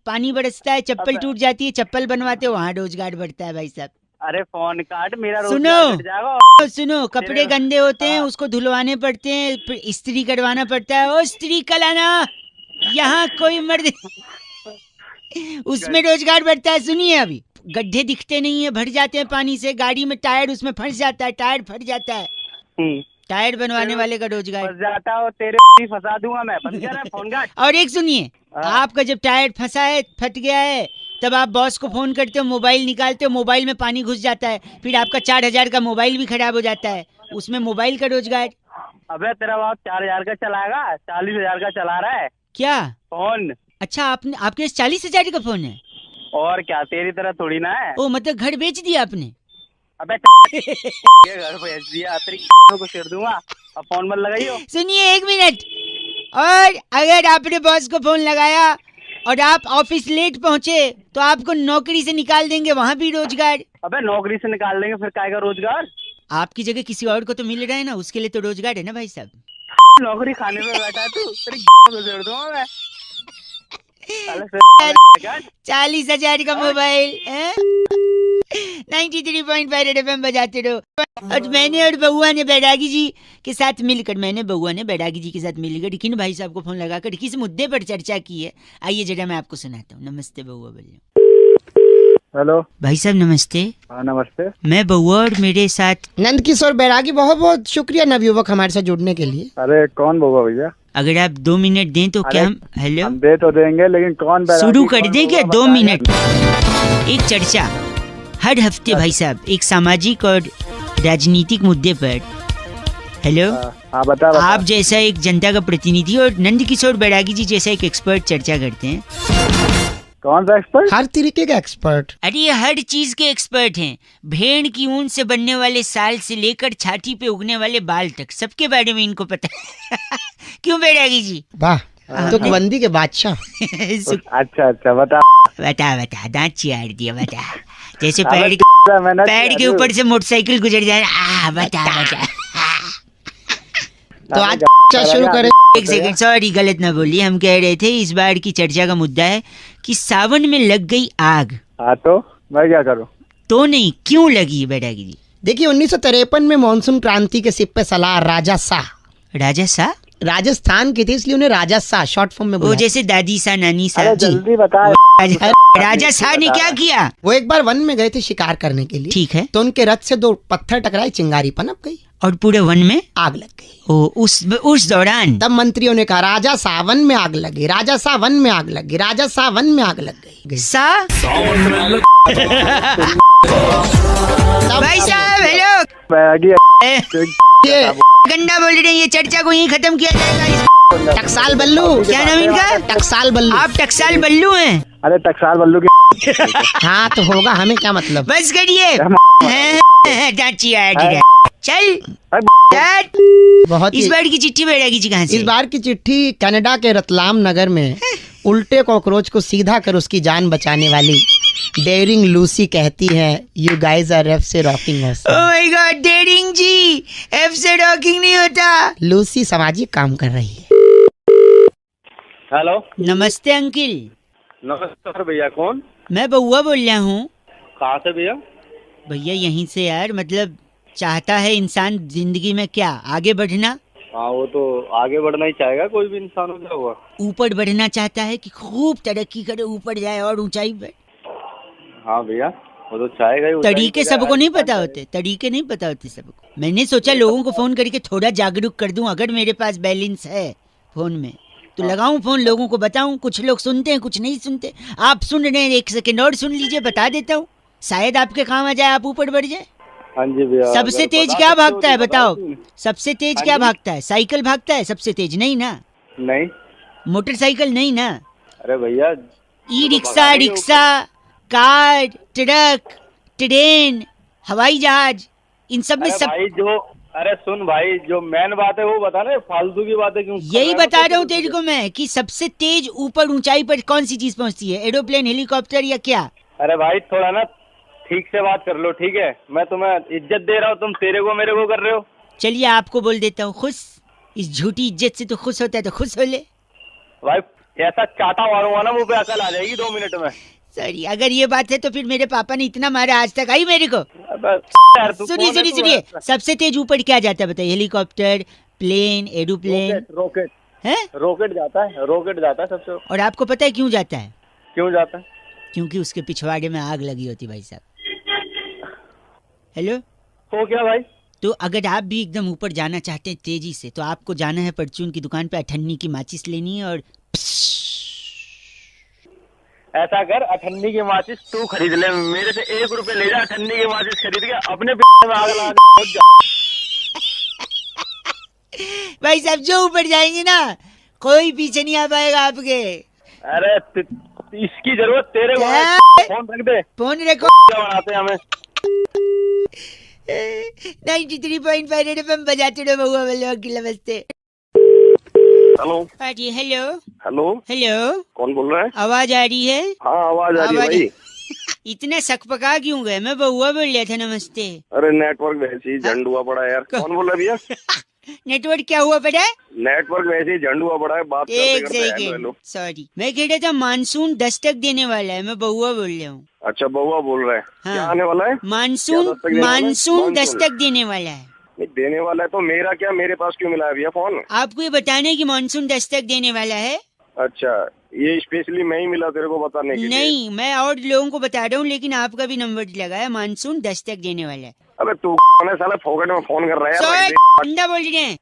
Speaker 2: पानी बरसता है, चप्पल टूट जाती है, चप्पल बनवाते हो, वहाँ रोजगार बढ़ता है भाई साहब।
Speaker 1: अरे फोन काट, मेरा
Speaker 2: सुनो
Speaker 1: रोजगार बढ़ जाएगा।
Speaker 2: सुनो, कपड़े गंदे होते हैं, उसको धुलवाने पड़ते हैं, फिर इस्त्री करवाना पड़ता है। ओ इस्त्री कलाना, यहाँ कोई मर्द उसमें रोजगार बढ़ता है। सुनिए, अभी गड्ढे दिखते नहीं है, भर जाते हैं पानी से, गाड़ी में टायर उसमें फंस जाता है, टायर फट जाता है, टायर बनवाने वाले का रोजगार
Speaker 1: फंस जाता हो, तेरे फंसा दूंगा मैं। बंद कर फोन काट।
Speaker 2: और एक सुनिए, आपका जब टायर फंसा है, फट गया है, तब आप बॉस को फोन करते हो, मोबाइल निकालते हो, मोबाइल में पानी घुस जाता है, फिर आपका 4000 का मोबाइल भी खराब हो जाता है, उसमें मोबाइल का रोजगार।
Speaker 1: अबे तेरा बाप 4000 का चलाएगा, 40,000 का चला रहा है
Speaker 2: क्या
Speaker 1: फोन?
Speaker 2: अच्छा, आपके पास 40,000 का फोन है?
Speaker 1: और क्या, तेरी तरह थोड़ी ना है।
Speaker 2: ओ मतलब घर बेच दिया आपने?
Speaker 1: अबे ये घर बेच दिया, तेरी को सिर दूंगा। अब फोन मत लगाइयो।
Speaker 2: सुनिए एक मिनट, और अगर आपने बॉस को फोन लगाया और आप ऑफिस लेट पहुंचे तो आपको नौकरी से निकाल देंगे, वहाँ भी रोजगार।
Speaker 1: अबे नौकरी से निकाल देंगे, फिर काहे का रोजगार?
Speaker 2: आपकी जगह किसी और को तो मिल रहा है ना, उसके लिए तो रोजगार है ना भाई साहब।
Speaker 1: नौकरी खाने में बैठा है तू, तेरी को सिर दूंगा मैं।
Speaker 2: 40,000 का मोबाइल है? 93.5 रेड एफएम बजाते रहो। और मैंने और बउआ ने बैरागी जी के साथ मिलकर, बैरागी जी के साथ मिलकर रिकिन भाई साहब को फोन लगाकर किस मुद्दे पर चर्चा की है, आइए जरा मैं आपको सुनाता हूँ। नमस्ते बउआ बोलिए।
Speaker 1: हेलो
Speaker 2: भाई साहब नमस्ते।
Speaker 1: हाँ नमस्ते।
Speaker 2: मैं बउआ और मेरे साथ
Speaker 4: नंद किशोर बैरागी, बहुत बहुत शुक्रिया नवयुवक हमारे साथ जुड़ने के लिए।
Speaker 1: अरे कौन बोगा भैया?
Speaker 2: अगर आप 2 मिनट दें तो क्या हम हेलो
Speaker 1: हम दे तो देंगे, लेकिन कौन
Speaker 2: शुरू कर दे क्या? 2 मिनट। एक चर्चा हर हफ्ते भाई साहब, एक सामाजिक और राजनीतिक मुद्दे पर। हेलो,
Speaker 1: हाँ बता।
Speaker 2: आप जैसा एक जनता का प्रतिनिधि और नंद किशोर बैरागी जी जैसा एक एक्सपर्ट चर्चा करते हैं।
Speaker 1: कौन सा एक्सपर्ट?
Speaker 4: हर तरीके का एक्सपर्ट।
Speaker 2: अरे ये हर चीज के एक्सपर्ट हैं, भेड़ की ऊन से बनने वाले साल से लेकर छाती पे उगने वाले बाल तक, सबके बारे में इनको पता है। क्यों बैरागी जी?
Speaker 4: वाह, तो बंदी के बादशाह।
Speaker 1: अच्छा बता।
Speaker 2: बता, दांत चियार दिया, बता। जैसे पैर के ऊपर से मोटरसाइकिल गुजर जाए। बता।
Speaker 4: तो आज शुरू करें।
Speaker 2: एक सेकंड, सॉरी गलत ना बोलिए। हम कह रहे थे इस बार की चर्चा का मुद्दा है कि सावन में लग गई आग।
Speaker 1: हाँ तो मैं क्या करूँ?
Speaker 2: तो नहीं, क्यों लगी बैरागी जी?
Speaker 4: देखिए 1953 में मानसून क्रांति के सिपे सलार राजा शाह राजस्थान के थे, इसलिए उन्हें राजा शाह शॉर्ट फॉर्म में
Speaker 2: वो
Speaker 4: बुलाया।
Speaker 2: जैसे दादी सा नानी सा।
Speaker 1: जल्दी बता।
Speaker 2: राजा शाह ने क्या किया?
Speaker 4: वो एक बार वन में गए थे शिकार करने के लिए।
Speaker 2: ठीक है।
Speaker 4: तो उनके रथ से 2 पत्थर टकराए, चिंगारी पनप गई
Speaker 2: और पूरे वन में
Speaker 4: आग लग गई।
Speaker 2: ओ, उस दौरान
Speaker 4: तब मंत्रियों ने कहा राजा शाह वन में आग लगी, राजा शाह वन में आग लगी, राजा शाह वन में आग लग गई।
Speaker 2: भाई साहब हेलो, गंदा बोल रहे हैं, ये चर्चा को यहीं खत्म किया जाएगा।
Speaker 4: टकसाल बल्लू।
Speaker 2: क्या नाम इनका?
Speaker 4: टकसाल बल्लू।
Speaker 2: आप टकसाल बल्लू हैं?
Speaker 1: अरे टकसाल बल्लू की।
Speaker 4: हाँ तो होगा, हमें क्या मतलब।
Speaker 2: बस करिए। चल
Speaker 4: बहुत।
Speaker 2: इस बार की चिट्ठी बैरागी जी कहाँ से?
Speaker 4: इस बार की चिट्ठी कनाडा के रतलाम नगर में उल्टे कॉकरोच को सीधा कर उसकी जान बचाने वाली
Speaker 3: डेयरिंग लूसी कहती है यू गाइस आर एफ से rocking us.
Speaker 2: Oh my god, daring जी एफ से रॉकिंग नहीं होता।
Speaker 3: लूसी सामाजिक काम कर रही है।
Speaker 5: हेलो,
Speaker 2: नमस्ते अंकिल,
Speaker 5: नमस्कार भैया। कौन?
Speaker 2: मैं बउआ बोल रहा हूँ।
Speaker 5: कहाँ से भैया?
Speaker 2: भैया यहीं से यार, मतलब चाहता है इंसान जिंदगी में क्या, आगे बढ़ना।
Speaker 5: हाँ, वो तो आगे बढ़ना ही चाहेगा कोई भी इंसान। हो क्या हुआ?
Speaker 2: ऊपर बढ़ना चाहता है कि खूब तरक्की करे, ऊपर जाए और ऊंचाई पे।
Speaker 5: हाँ भैया, वो तो चाहेगा ही।
Speaker 2: तरीके सबको नहीं पता होते, तरीके नहीं पता होते सबको। मैंने सोचा लोगों को फोन करके थोड़ा जागरूक कर दूं। अगर मेरे पास बैलेंस है फोन में तो लगाऊं फोन, लोगों को बताऊं। कुछ लोग सुनते हैं, कुछ नहीं सुनते। आप सुन रहे हैं, 1 सेकंड और सुन लीजिए, बता देता हूँ, शायद आपके काम आ जाए, आप ऊपर बढ़ जाए।
Speaker 5: हाँ जी भैया।
Speaker 2: सबसे तेज क्या भागता है बताओ? सबसे तेज क्या भागता है? साइकिल भागता है सबसे तेज? नहीं ना।
Speaker 5: नहीं,
Speaker 2: मोटरसाइकिल नहीं ना।
Speaker 5: अरे भैया,
Speaker 2: e rickshaw, rickshaw, car, truck, train, हवाई जहाज, इन सब में
Speaker 5: अरे
Speaker 2: सब।
Speaker 5: भाई अरे सुन भाई, जो मेन बात है वो बता ना, फालतू की बातें क्यों?
Speaker 2: यही बता रहा हूँ तेरे को मैं कि सबसे तेज ऊपर ऊंचाई पर कौन सी चीज पहुंचती है? एरोप्लेन, हेलीकॉप्टर या क्या?
Speaker 5: अरे भाई थोड़ा ना ठीक से बात कर लो, ठीक है? मैं तुम्हें इज्जत दे रहा हूँ, तुम तेरे को मेरे को कर रहे हो।
Speaker 2: चलिए आपको बोल देता हूँ खुश। इस झूठी इज्जत से तो खुश होता है तो खुश हो ले।
Speaker 5: भाई ऐसा चाटा मारूंगा ना मुंह पे, अकल आ जाएगी 2 मिनट में।
Speaker 2: सॉरी, अगर ये बात है तो फिर मेरे पापा ने इतना मारा आज तक आई मेरे को।
Speaker 5: अबे यार, तू
Speaker 2: सुनिए
Speaker 5: कौन है
Speaker 2: सुनिए
Speaker 5: तू?
Speaker 2: सुनिए, सबसे तेज ऊपर क्या जाता है बताइए? हेलीकॉप्टर, प्लेन, एरोप्लेन
Speaker 5: रॉकेट
Speaker 2: है।
Speaker 5: रॉकेट जाता है, रॉकेट जाता है सबसे।
Speaker 2: और आपको पता है क्यों जाता है?
Speaker 5: क्यों जाता है?
Speaker 2: क्योंकि उसके पिछवाड़े में आग लगी होती भाई साहब। हेलो,
Speaker 5: हो क्या भाई?
Speaker 2: तो अगर आप भी एकदम ऊपर जाना चाहते हैं तेजी से, तो आपको जाना है परचून की दुकान पे, अठन्नी की माचिस लेनी है और
Speaker 5: ऐसा कर, अठन्नी की माचिस तू खरीद ले, मेरे से 1 रुपए ले जा। अठन्नी की माचिस खरीद के अपने में आग लगा के पहुंच जा।
Speaker 2: भाई साहब जो ऊपर जाएंगे ना, कोई पीछे नहीं आ पाएगा आपके।
Speaker 5: अरे इसकी जरूरत तेरे को है। फोन रख दे,
Speaker 2: फोन रखो।
Speaker 5: क्या बनाते हैं हमें।
Speaker 2: 93.5 FM बजाते रहो बउआ वाले की। नमस्ते।
Speaker 5: हेलो।
Speaker 2: हाँ जी, हेलो
Speaker 5: हेलो,
Speaker 2: हेलो,
Speaker 5: कौन बोल रहा है?
Speaker 2: आवाज आ रही है?
Speaker 5: हाँ, आवाज आ रही है भाई।
Speaker 2: इतना सकपका क्यों गए? मैं बउआ बोल रहा था। नमस्ते।
Speaker 5: अरे नेटवर्क वैसे ही झंड हुआ पड़ा है यार। कौन बोल रहा है भैया?
Speaker 2: नेटवर्क क्या हुआ पड़ा है?
Speaker 5: नेटवर्क वैसे ही झंड हुआ पड़ा है। बात
Speaker 2: एक
Speaker 5: करते करते
Speaker 2: सेकेंड,
Speaker 5: हेलो।
Speaker 2: सॉरी, मैं कह रहा था मानसून दस्तक देने वाला है, मैं बउआ बोल रहा हूँ।
Speaker 5: अच्छा, बउआ बोल रहा है।
Speaker 2: हाँ।
Speaker 5: क्या आने वाला है?
Speaker 2: मानसून,
Speaker 5: क्या दस्तक देने वाला है?
Speaker 2: मानसून दस्तक देने वाला है।
Speaker 5: नहीं, देने वाला है तो मेरा क्या, मेरे पास क्यों मिला है भैया फोन?
Speaker 2: आपको ये बताने की मानसून दस्तक देने वाला है?
Speaker 5: अच्छा, ये स्पेशली मैं ही मिला तेरे को बताने के लिए?
Speaker 2: नहीं, मैं और लोगों को बता रहा हूँ, लेकिन आपका भी नंबर लगा है। मानसून दस्तक देने वाला है।
Speaker 5: अबे तू कौन है साला, फोकट में फोन कर रहा है
Speaker 2: सॉरी,
Speaker 5: यार।
Speaker 2: बंदा बोल रहे हैं।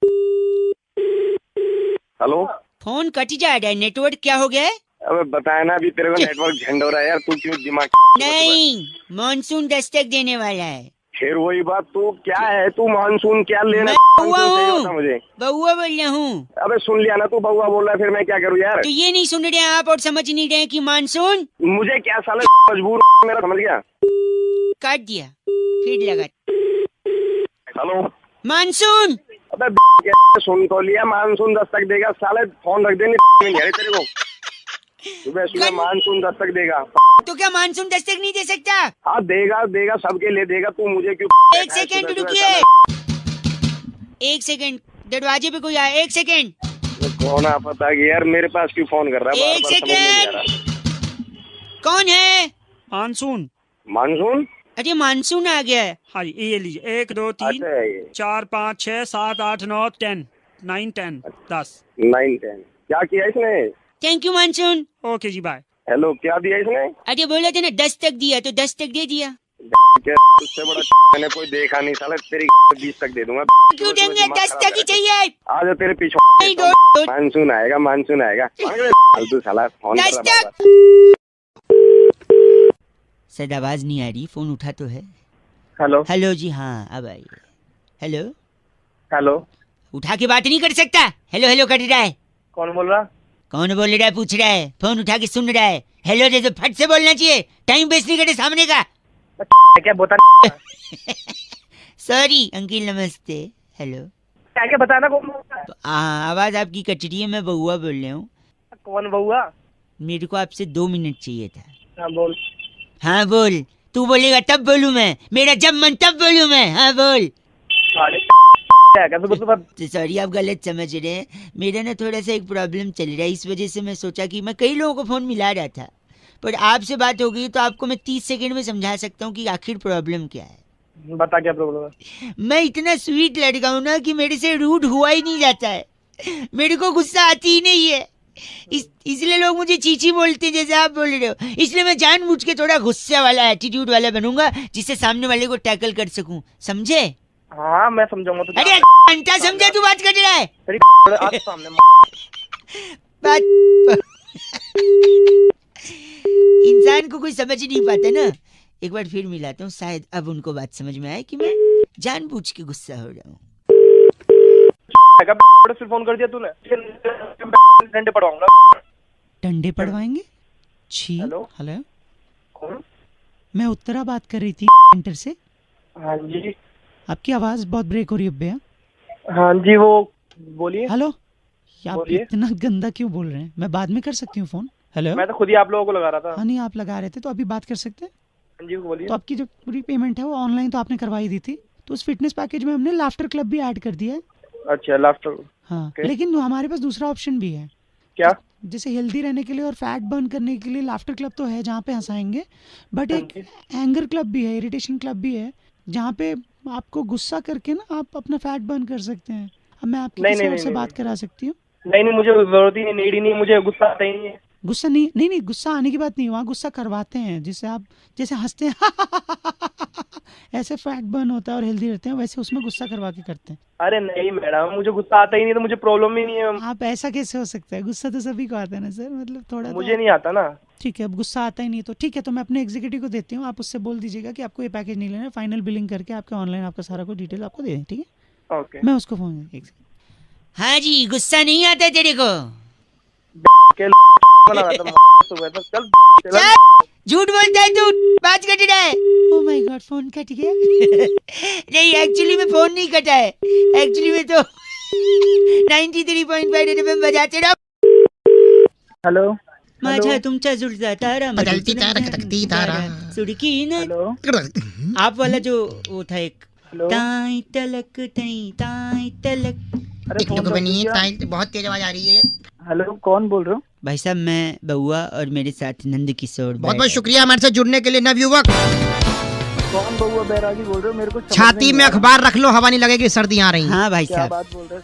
Speaker 5: हेलो,
Speaker 2: फोन कट जा रहा है, नेटवर्क क्या हो गया है?
Speaker 5: अबे बताया ना अभी तेरे को, नेटवर्क झंड हो रहा है यार। तू क्यों दिमाग?
Speaker 2: नहीं, मानसून दस्तक देने वाला है।
Speaker 5: फिर वही बात, तू क्या है? तू मानसून क्या लेना?
Speaker 2: मैं
Speaker 5: मानसून
Speaker 2: बउआ
Speaker 5: सही
Speaker 2: हूँ।
Speaker 5: बता मुझे।
Speaker 2: बउआ बोल रहा हूँ।
Speaker 5: अबे सुन लिया ना, तू बउआ बोल रहा है, फिर मैं क्या करूँ यार?
Speaker 2: तो ये नहीं सुन रहे हैं आप और समझ नहीं रहे हैं कि मानसून?
Speaker 5: मुझे क्या साला मजबूर मेरा, समझ गया?
Speaker 2: काट दिया, फिर लगा।
Speaker 5: Hello,
Speaker 2: monsoon.
Speaker 5: अबे सुन तो लिया, मानसून दस्तक देगा। साले फोन रख देने नहीं है तेरे को। सुबह सुबह मानसून दस्तक देगा।
Speaker 2: तो क्या मानसून दस्तक नहीं दे सकता?
Speaker 5: हाँ देगा, देगा, सबके लिए देगा। तू मुझे क्यों?
Speaker 2: 1 सेकेंड रुकिए, 1 सेकेंड, दरवाजे पे कोई आया। 1 सेकेंड,
Speaker 5: कौन आ पता कि यार, मेरे पास क्यों फोन कर रहा है? बार
Speaker 2: 1
Speaker 5: बार समझ नहीं आ रहा।
Speaker 2: सेकेंड। कौन है?
Speaker 6: मानसून।
Speaker 5: मानसून?
Speaker 2: अरे मानसून आ गया है।
Speaker 6: हाँ, ये लीजिए। 1 2 3
Speaker 5: अच्छा, ये
Speaker 6: 4 5 6 7 8 9 10 9 10 10।
Speaker 5: 9 10 क्या किया इसने?
Speaker 2: Thank you monsoon.
Speaker 6: ओके जी, बाय।
Speaker 5: हेलो, क्या दिया इसने?
Speaker 2: अरे बोला था ना दस्तक दिया, तो दस्तक दे दिया।
Speaker 5: क्या उससे बड़ा मैंने कोई देखा नहीं साला। तेरी 20 तक दे दूंगा।
Speaker 2: क्यों देंगे? दस्तक ही चाहिए।
Speaker 5: आज तेरे पीछे
Speaker 2: नहीं, दो।
Speaker 5: मानसून आएगा, मानसून आएगा। फालतू साला फोन कर रहा है
Speaker 2: दस्तक।
Speaker 5: बार-बार।
Speaker 2: शायद आवाज नहीं आ रही, फोन उठा तो है।
Speaker 5: हेलो,
Speaker 2: हेलो जी, हाँ अब आइए। हेलो,
Speaker 5: हेलो,
Speaker 2: उठा के बात नहीं कर सकता? हेलो हेलो कर रहा है।
Speaker 5: कौन बोल रहा?
Speaker 2: कौन बोल रहा है पूछ रहा है, फोन उठा के सुन रहा है। हेलो जैसे फट से बोलना चाहिए, टाइम वेस्ट नहीं करे सामने का।
Speaker 5: क्या बता?
Speaker 2: सॉरी अंकिल, नमस्ते। हेलो,
Speaker 5: क्या क्या बताना? कौन?
Speaker 2: आवाज आपकी कट रही है, मैं बउआ बोल रहा हूँ।
Speaker 5: कौन बउआ?
Speaker 2: मेरे को आपसे 2 मिनट चाहिए था।
Speaker 5: हाँ बोल।
Speaker 2: हाँ बोल, तू बोलेगा तब बोलूं मैं, मेरा जब मन तब बोलूं मैं। हाँ बोल। तो सॉरी, आप गलत समझ रहे हैं। मेरा ना थोड़ा सा एक प्रॉब्लम चल रहा है, इस वजह से मैं सोचा कि मैं कई लोगों को फोन मिला रहा था, पर आपसे बात हो गई तो आपको मैं 30 सेकंड में समझा सकता हूँ कि आखिर प्रॉब्लम क्या है।
Speaker 1: बता क्या प्रॉब्लम है।
Speaker 2: मैं इतना स्वीट लड़का हूँ ना कि मेरे से रूड हुआ ही नहीं जाता है, मेरे को गुस्सा आती ही नहीं है, इसलिए लोग मुझे चीची बोलते हैं जैसे आप बोल रहे हो। इसलिए मैं जानबूझ के थोड़ा गुस्से वाला, एटीट्यूड वाला बनूंगा जिससे सामने वाले को टैकल कर सकूं, समझे?
Speaker 1: हाँ मैं समझाऊंगा तुझे।
Speaker 2: अरे घंटा समझा तू बात कर रहा है।
Speaker 1: आज सामने
Speaker 2: बात इंसान को कोई समझ ही नहीं पाता ना। एक बार फिर मिलाता हूँ, शायद अब उनको बात समझ में आए कि मैं जानबूझ के गुस्सा हो रहा हूँ।
Speaker 1: फिर फोन कर दिया तूने, डंडे पड़वाऊंगा।
Speaker 7: डंडे पड़वाएंगे? छी।
Speaker 1: हेलो।
Speaker 7: हेलो,
Speaker 1: कौन?
Speaker 7: मैं उत्तरा बात कर रही थी सेंटर से।
Speaker 1: हाँ जी।
Speaker 7: आपकी आवाज बहुत ब्रेक हो रही है भैया।
Speaker 1: हाँ जी, वो बोलिए।
Speaker 7: हेलो, आप
Speaker 1: बोलिए।
Speaker 7: इतना गंदा क्यों बोल रहे हैं? मैं बाद में कर सकती हूँ फोन। हेलो।
Speaker 1: मैं तो खुद ही आप लोगों को लगा रहा था।
Speaker 7: हाँ नहीं, आप लगा रहे थे तो अभी बात कर सकते हैं।
Speaker 1: हाँ जी बोलिए।
Speaker 7: तो आपकी जो पूरी पेमेंट है वो ऑनलाइन तो आपने करवाई दी थी, तो उस फिटनेस पैकेज में हमने लाफ्टर क्लब भी ऐड कर दिया है।
Speaker 1: अच्छा, लाफ्टर।
Speaker 7: हाँ,
Speaker 1: Okay.
Speaker 7: लेकिन हमारे पास दूसरा ऑप्शन भी है।
Speaker 1: क्या?
Speaker 7: जैसे हेल्दी रहने के लिए और फैट बर्न करने के लिए लाफ्टर क्लब तो है जहाँ पे हंसाएंगे, बट एक एंगर क्लब भी है, इरिटेशन क्लब भी है, जहाँ पे आपको गुस्सा करके ना आप अपना फैट बर्न कर सकते हैं। अब मैं आपकी किसी और से बात करा सकती हूँ।
Speaker 1: नहीं, मुझे जरूरत ही नहीं, नीड ही नहीं, मुझे गुस्सा आता ही नहीं है।
Speaker 7: गुस्सा नहीं, गुस्सा आने की बात नहीं, वहाँ गुस्सा करवाते हैं, जिससे आप जैसे हंसते हैं ऐसे फैट बर्न होता है और हेल्दी रहते हैं, वैसे उसमें गुस्सा करवा के करते हैं।
Speaker 1: अरे नहीं मैडम, मुझे गुस्सा आता ही नहीं, तो मुझे प्रॉब्लम ही नहीं है।
Speaker 7: आप ऐसा कैसे हो सकता है? गुस्सा तो सभी को आता है ना सर, मतलब थोड़ा
Speaker 1: मुझे नहीं आता ना।
Speaker 7: ठीक है, अब गुस्सा आता ही नहीं तो ठीक है, तो मैं अपने एग्जीक्यूटिव को देती हूँ, आप उससे बोल दीजिएगा कि आपको ये पैकेज नहीं लेना है, फाइनल बिलिंग करके आपका ऑनलाइन आपका सारा कुछ डिटेल आपको दे दें, ठीक है?
Speaker 1: ओके।
Speaker 7: मैं उसको फोन।
Speaker 2: हाँ जी, गुस्सा नहीं आता तेरे को?
Speaker 1: चल
Speaker 2: झूठ बोलता है तू, बात कट रहा है।
Speaker 7: ओह माय गॉड, फोन कट गया।
Speaker 2: नहीं, एक्चुअली में फोन नहीं कटा है, एक्चुअली में तो 93.5 एफएम बजाते रहो।
Speaker 1: हेलो।
Speaker 2: माझा तुमचा जुळता तारा,
Speaker 3: बदलती तारा, खटकती तारा।
Speaker 2: सुड़की ना।
Speaker 1: हेलो।
Speaker 2: आप वाला जो वो था एक,
Speaker 1: हेलो।
Speaker 2: ताई तलक ताई तलक।
Speaker 1: अरे
Speaker 3: टिकटों को बनी है, बहुत तेज आवाज आ रही है।
Speaker 1: हेलो, कौन बोल रहे हो?
Speaker 2: भाई साहब, मैं बउआ और मेरे साथ नंद किशोर।
Speaker 3: बहुत बहुत शुक्रिया हमारे साथ जुड़ने के लिए नवयुवक।
Speaker 1: कौन बउआ बैरागी बोल रहे हो? मेरे को समझ
Speaker 3: छाती
Speaker 1: नहीं
Speaker 3: में
Speaker 1: आ रहा।
Speaker 3: अखबार रख लो, हवा नहीं लगेगी, सर्दियां आ रही हैं।
Speaker 2: हाँ भाई
Speaker 1: क्या
Speaker 2: साहब,
Speaker 1: बात बोल रहे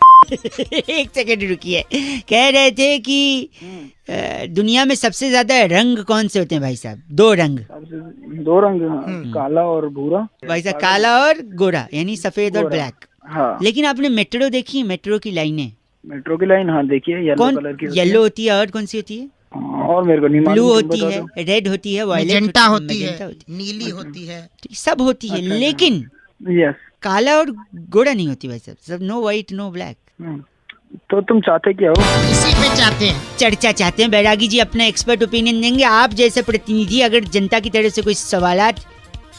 Speaker 2: एक सेकंड रुकिए। कह रहे थे कि दुनिया में सबसे ज्यादा रंग कौन से होते हैं भाई साहब? दो रंग।
Speaker 1: हो? दो रंग, काला और भूरा।
Speaker 2: भाई साहब, काला और गोरा, यानी सफेद और
Speaker 1: गोरा।
Speaker 2: ब्लैक।
Speaker 1: हाँ।
Speaker 2: लेकिन आपने मेट्रो देखी है? मेट्रो की लाइनें
Speaker 1: मेट्रो की लाइन, हाँ देखिए, येलो
Speaker 2: कौन?
Speaker 1: कलर की होती
Speaker 2: येलो होती है, और कौन सी होती है?
Speaker 1: है। और मेरे को नहीं
Speaker 2: ब्लू
Speaker 1: मालूम, तुम
Speaker 2: होती
Speaker 1: बता
Speaker 2: है,
Speaker 1: दो।
Speaker 2: रेड होती है, वायलेट
Speaker 3: मैजेंटा होती है,
Speaker 2: मैजेंटा
Speaker 3: नीली होती है।
Speaker 2: सब होती है,
Speaker 1: अच्छा,
Speaker 2: लेकिन
Speaker 1: यस।
Speaker 2: काला और गोरा नहीं होती भाई साहब। सब नो व्हाइट नो ब्लैक।
Speaker 1: तो तुम चाहते क्या हो?
Speaker 3: इसी पे चाहते हैं।
Speaker 2: चर्चा चाहते हैं। बैरागी जी अपना एक्सपर्ट ओपिनियन देंगे। आप जैसे प्रतिनिधि अगर जनता की तरफ से कोई सवालात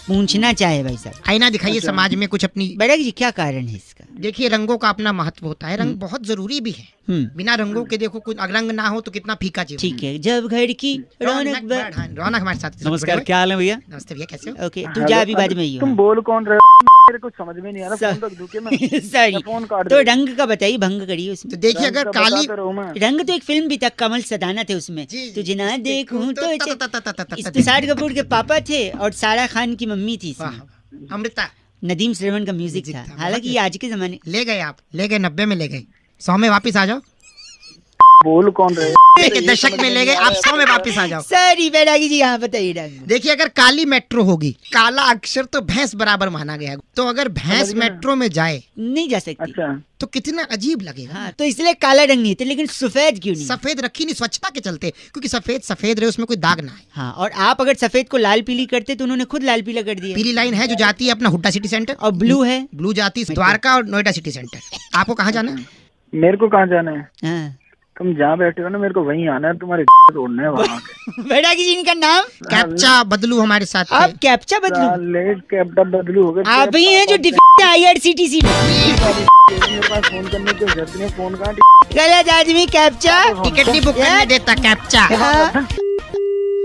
Speaker 2: पूछना चाहे भाई साहब।
Speaker 3: आईना दिखाइए समाज में कुछ अपनी।
Speaker 2: बैरागी जी, क्या कारण है इसका?
Speaker 3: देखिए, रंगों का अपना महत्व होता है, रंग बहुत जरूरी भी है। बिना रंगों के देखो, कुछ रंग ना हो तो कितना फीका जीवन।
Speaker 2: ठीक है, जब घर की रौनक
Speaker 3: रौनक हमारे साथ।
Speaker 7: नमस्कार, क्या हाल है भैया?
Speaker 3: नमस्ते भैया, कैसे हो?
Speaker 2: ओके, तू जा, अभी बाद में ही
Speaker 1: तुम
Speaker 2: हो।
Speaker 1: बोल कौन रहे हो? मेरे को समझ में नहीं आ रहा। फोन रख दूं क्या मैं?
Speaker 2: सॉरी,
Speaker 1: फोन काट
Speaker 2: तो
Speaker 1: दे।
Speaker 2: रंग का बताइए, भंग करिए
Speaker 3: तो
Speaker 2: उसमें।
Speaker 3: देखिए, अगर काली
Speaker 2: रंग तो एक फिल्म भी था, कमल सदाना थे उसमें।
Speaker 3: जी,
Speaker 2: तुझे ना देखूं तो
Speaker 3: तो
Speaker 2: तुषार कपूर के पापा थे और सारा खान की मम्मी थी इसमें।
Speaker 3: अमृता
Speaker 2: नदीम श्रवण का म्यूजिक था।
Speaker 3: था,
Speaker 2: हालांकि ये आज के जमाने।
Speaker 3: ले गए, आप ले गए, 90 में ले गए, 100 में वापस आ जाओ।
Speaker 1: बोल कौन रहे?
Speaker 3: के दशक में ले गए, आप 100 में वापस आ जाओ।
Speaker 2: सॉरी बैरागी जी, यहाँ बताइए रंग।
Speaker 3: देखिए, अगर काली मेट्रो होगी, काला अक्षर तो भैंस बराबर माना गया है, तो अगर भैंस मेट्रो में जाए
Speaker 2: नहीं जा सकती।
Speaker 1: अच्छा,
Speaker 3: तो कितना अजीब लगेगा।
Speaker 2: हाँ, तो इसलिए काला रंग नहीं थे, लेकिन सफेद क्यों नहीं?
Speaker 3: सफेद रखी नहीं, स्वच्छता के चलते, क्योंकि सफेद सफेद रहे, उसमें कोई दाग ना आए।
Speaker 2: हाँ, और आप अगर सफेद को लाल पीली करते तो उन्होंने खुद लाल पीला कर दिया।
Speaker 3: पीली लाइन है जो जाती है अपना हुड्डा सिटी सेंटर,
Speaker 2: और ब्लू है?
Speaker 3: ब्लू जाती है द्वारका और नोएडा सिटी सेंटर। आपको कहाँ जाना है?
Speaker 1: मेरे को कहाँ जाना है?
Speaker 2: हाँ।
Speaker 1: तुम जहाँ बैठे हो ना, मेरे को वहीं आना है, तुम्हारे तोड़ना है वहाँ।
Speaker 2: बैरागी जी, इनका नाम?
Speaker 3: कैप्चा बदलू हमारे साथ थे।
Speaker 2: आप कैप्चा बदलू?
Speaker 1: साले कैप्टन बदलू हो गए।
Speaker 2: आप ही हैं जो डिफेक्ट IRCTC में।
Speaker 1: मेरे पास फोन करने की जरूरत नहीं, फोन कहाँ?
Speaker 2: गलत आदमी कैप्चा।
Speaker 3: टिकट नहीं बुक करने देता कैप्चा।
Speaker 2: हाँ।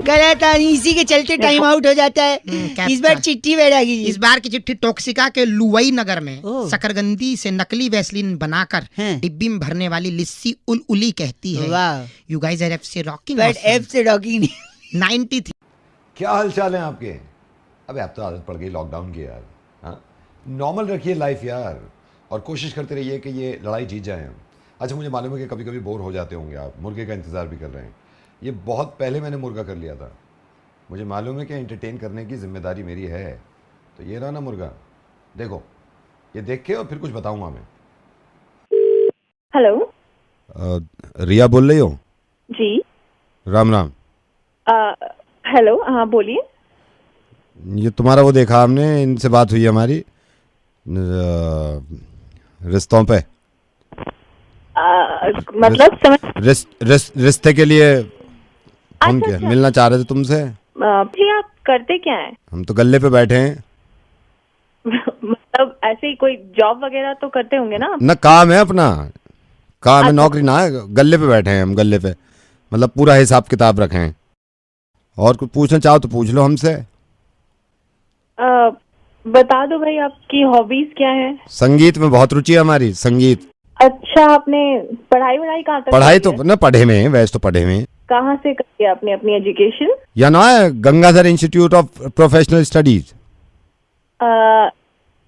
Speaker 2: गलत है, इसी के चलते टाइम आउट हो जाता है।
Speaker 3: कैप्चा।
Speaker 2: इस बार चिट्ठी बैठागी
Speaker 3: इस बार की चिट्ठी टॉक्सिका के लुवई नगर में
Speaker 2: ओह।
Speaker 3: शकरगंदी से नकली वैसलीन बनाकर
Speaker 2: हैं।
Speaker 3: डिब्बी में भरने वाली लिस्सी उली कहती है।
Speaker 2: वाह,
Speaker 3: यू गाइस आर एफ से रॉकिंग
Speaker 2: बट एफ से डॉकिंग नहीं।
Speaker 3: 93।
Speaker 8: क्या हाल चाल है आपके? अबे अब तो आदत पड़ गई लॉकडाउन की यार। हाँ, नॉर्मल रखिए लाइफ यार, और कोशिश करते रहिए कि ये लड़ाई जीत जाए हम। अच्छा, मुझे मालूम है कि कभी कभी बोर हो जाते होंगे आप, मुर्गे का इंतज़ार भी कर रहे हैं। ये बहुत पहले मैंने मुर्गा कर लिया था। मुझे मालूम है कि एंटरटेन करने की जिम्मेदारी मेरी है। तो ये रहा ना मुर्गा, देखो ये देख के और फिर कुछ बताऊंगा मैं।
Speaker 9: हेलो।
Speaker 8: रिया बोल रही हो?
Speaker 9: जी।
Speaker 8: राम राम।
Speaker 9: हेलो, हाँ बोलिए।
Speaker 8: ये तुम्हारा वो देखा हमने, इनसे बात हुई हमारी रिश्तों पे।
Speaker 9: मतलब समझ।
Speaker 8: रिश्ते के लिए फोन किया, मिलना चाह रहे थे तुमसे।
Speaker 9: जी, आप करते क्या हैं?
Speaker 8: हम तो गल्ले पे बैठे हैं।
Speaker 9: मतलब ऐसे ही कोई जॉब वगैरह तो करते होंगे ना?
Speaker 8: ना, काम है अपना, काम है, नौकरी ना है। गल्ले पे बैठे हैं हम, गल्ले पे, मतलब पूरा हिसाब किताब रखे हैं। और कुछ पूछना चाहो तो पूछ लो हमसे।
Speaker 9: बता दो भाई, आपकी हॉबीज क्या है?
Speaker 8: संगीत में बहुत रुचि है हमारी, संगीत।
Speaker 9: अच्छा, आपने पढ़ाई वढ़ाई कहाँ तक
Speaker 8: पढ़ाई
Speaker 9: की
Speaker 8: तो
Speaker 9: है?
Speaker 8: ना पढ़े में है, वैसे तो पढ़े में।
Speaker 9: कहाँ से करी है आपने अपनी एजुकेशन?
Speaker 8: या ना है Gangadhar institute of professional studies.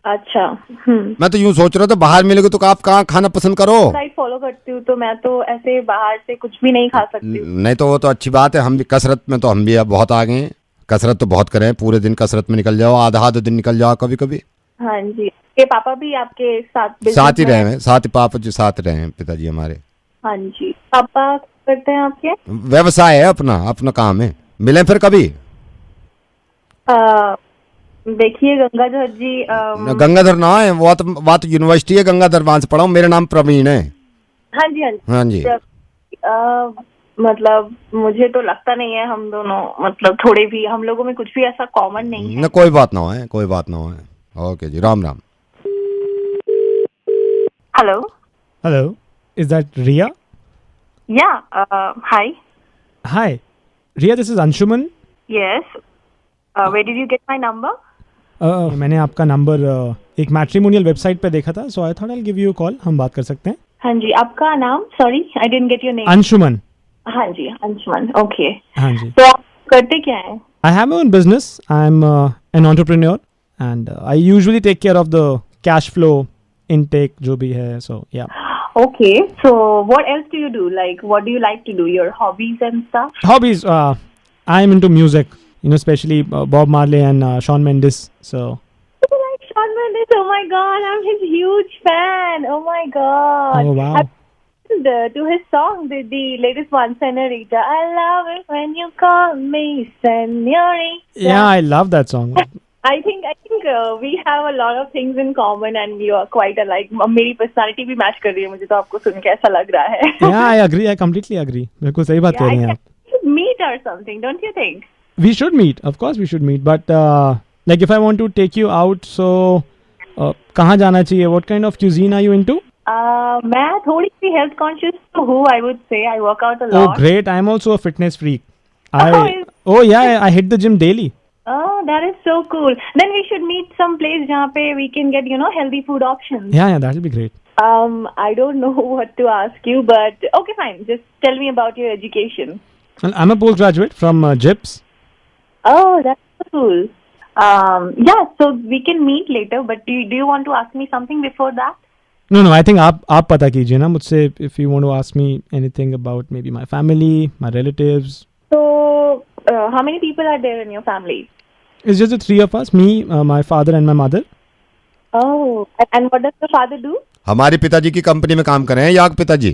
Speaker 9: अच्छा।
Speaker 8: मैं तो यूँ सोच रहा था बाहर मिलेगा तो आप कहाँ खाना पसंद करो?
Speaker 9: डाइट फॉलो करती हूँ, तो मैं तो ऐसे बाहर से कुछ भी नहीं खा सकती हूँ।
Speaker 8: नहीं तो वो तो अच्छी बात है, हम भी कसरत में तो हम भी अब बहुत आगे हैं। कसरत तो बहुत करें, पूरे दिन कसरत में निकल जाओ, आधा दिन निकल जाओ कभी कभी।
Speaker 9: हाँ जी। के पापा भी आपके साथ
Speaker 8: साथ ही
Speaker 9: business
Speaker 8: रहे
Speaker 9: में?
Speaker 8: हैं, साथ ही पापा जी साथ रहे हैं, पिताजी हमारे।
Speaker 9: हाँ जी। पापा करते हैं आपके?
Speaker 8: व्यवसाय है अपना, अपना काम है। मिलें फिर कभी।
Speaker 9: देखिए गंगाधर जी,
Speaker 8: गंगाधर ना है, वो तो यूनिवर्सिटी है गंगाधर, वहां से पढ़ा हूँ। मेरा नाम प्रवीण है।
Speaker 9: हाँ जी हाँ जी।
Speaker 8: हाँ जी।
Speaker 9: मतलब मुझे तो लगता नहीं है हम दोनों, मतलब थोड़े भी हम लोगों में कुछ भी ऐसा कॉमन नहीं है।
Speaker 8: ना, कोई बात ना है, कोई बात ना है। ओके जी, Ram Ram.
Speaker 9: Hello.
Speaker 6: Hello, is that Ria?
Speaker 9: Yeah hi.
Speaker 6: Hi, Ria, this is Anshuman.
Speaker 9: Yes. Where did you get my number?
Speaker 6: मैंने आपका नंबर एक मैट्रिमोनियल वेबसाइट पे देखा था, so I thought I give you a call. हम बात कर सकते हैं।
Speaker 9: हाँ जी, आपका नाम? Sorry, I didn't get your name.
Speaker 6: Anshuman.
Speaker 9: हाँ जी, अंशुमन। ओके।
Speaker 6: हाँ जी।
Speaker 9: तो आप करते क्या है?
Speaker 6: I have my own business. I'm an entrepreneur and I usually take care of the cash flow intake जो भी है, so yeah.
Speaker 9: Okay, so what else do you do? Like, what do you like to do? Your hobbies and stuff?
Speaker 6: Hobbies, I'm into music, you know, especially Bob Marley and Shawn Mendes, so.
Speaker 9: You like Shawn Mendes? Oh my god, I'm his huge fan. Oh my god.
Speaker 6: Oh wow.
Speaker 9: I've listened to his song, the latest one, Senorita. I love it when you call me Senorita.
Speaker 6: Yeah, I love that song.
Speaker 9: I think we have a lot of things in common and you are quite alike. मेरी personality भी match कर रही है, मुझे तो आपको सुन के ऐसा लग रहा है।
Speaker 6: Yeah, I agree. I completely agree. बिल्कुल सही बात कह रही हैं आप।
Speaker 9: We should meet or something, don't you think?
Speaker 6: We should meet. Of course, we should meet. But like, if I want to take you out, so कहाँ जाना चाहिए? What kind of cuisine are you into?
Speaker 9: मैं थोड़ी सी health conscious तो हूँ, I would say. I work out a
Speaker 6: Oh,
Speaker 9: lot.
Speaker 6: great! I'm also a fitness freak.
Speaker 9: is-
Speaker 6: Oh yeah, I hit the gym daily.
Speaker 9: Oh, that is so cool. Then we should meet some place जहाँ पे we can get, you know, healthy food options.
Speaker 6: Yeah, that will be great.
Speaker 9: I don't know what to ask you, but okay, fine. Just tell me about your education.
Speaker 6: Well, I'm a postgraduate from JIPS.
Speaker 9: Oh, that's so cool. Yeah, so we can meet later, but do you want to ask me something before that?
Speaker 6: No, I think आप पता कीजिए ना मुझसे, if you want to ask me anything about maybe my family, my relatives.
Speaker 9: So, how many people are there in your family?
Speaker 6: It's just the three of us, me, my father and my mother.
Speaker 9: Oh, and what does the father do?
Speaker 8: हमारे पिताजी की company में काम कर रहे हैं, याग पिताजी।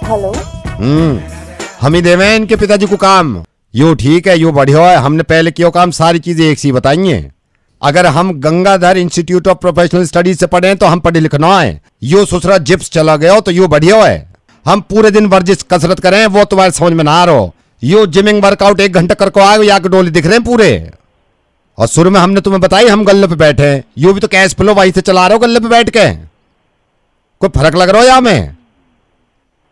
Speaker 9: Hello?
Speaker 8: हम ही देवे हैं इनके पिताजी को काम। यो ठीक है, यो बढ़िया है, हमने पहले किया काम, सारी चीजें एक सी बताई हैं। अगर हम Gangadhar institute of professional studies से पढ़े हैं तो हम पढ़े लिखना है। यो ससुरा जिप्स चला गया हो तो यो बढ़िया है। हम पूरे दिन वर्जिश कसरत करें, वो तुम्हारे समझ में ना आ रहा हो। यो जिमिंग वर्कआउट 1 घंटा करके आए, या के डोले दिख रहे हैं पूरे। और शुरू में हमने तुम्हें बताई हम गल्ले पे बैठे हैं, यो भी तो कैश फ्लो वहीं से चला रहे हो गल्ले पे बैठ के। कोई फर्क लग रहा हो या में?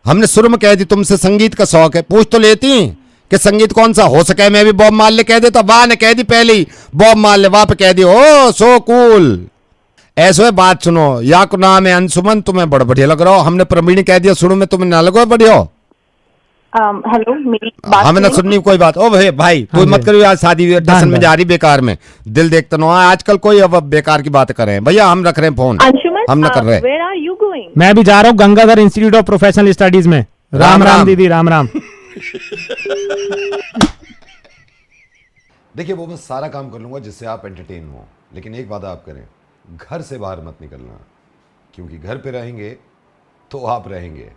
Speaker 8: हमने शुरू में कह दी तुमसे संगीत का शौक है, पूछ तो लेती कि संगीत कौन सा हो सके। मैं भी बॉब मार्ले कह देता, वाह ने कह दी पहले ही बॉब मार्ले, वाह पे कह दी ओ सो कूल। ऐसो है बात सुनो, या को नाम है अंशुमन, तुम्हें बड़ा बढ़िया लग रहा हो। हमने प्रवीण कह दिया शुरू में, तुम्हें ना लगो बढ़िया हो।
Speaker 9: हेलो, मेरी बात
Speaker 8: हमें ना सुननी कोई बात। ओ भाई कोई मत करियो, आज शादी टसन में जा रही बेकार में, दिल देखते ना आजकल कोई अब बेकार की बात कर रहे हैं। भैया हम रख रहे हैं फोन, हम ना कर रहे।
Speaker 9: Where are you going?
Speaker 6: मैं भी जा रहा हूँ Gangadhar institute of professional studies में। राम राम दीदी, राम राम।
Speaker 8: देखिए वो मैं सारा काम कर लूंगा जिससे आप एंटरटेन हो, लेकिन एक बात आप करें, घर से बाहर मत निकलना, क्योंकि घर पे रहेंगे तो आप रहेंगे।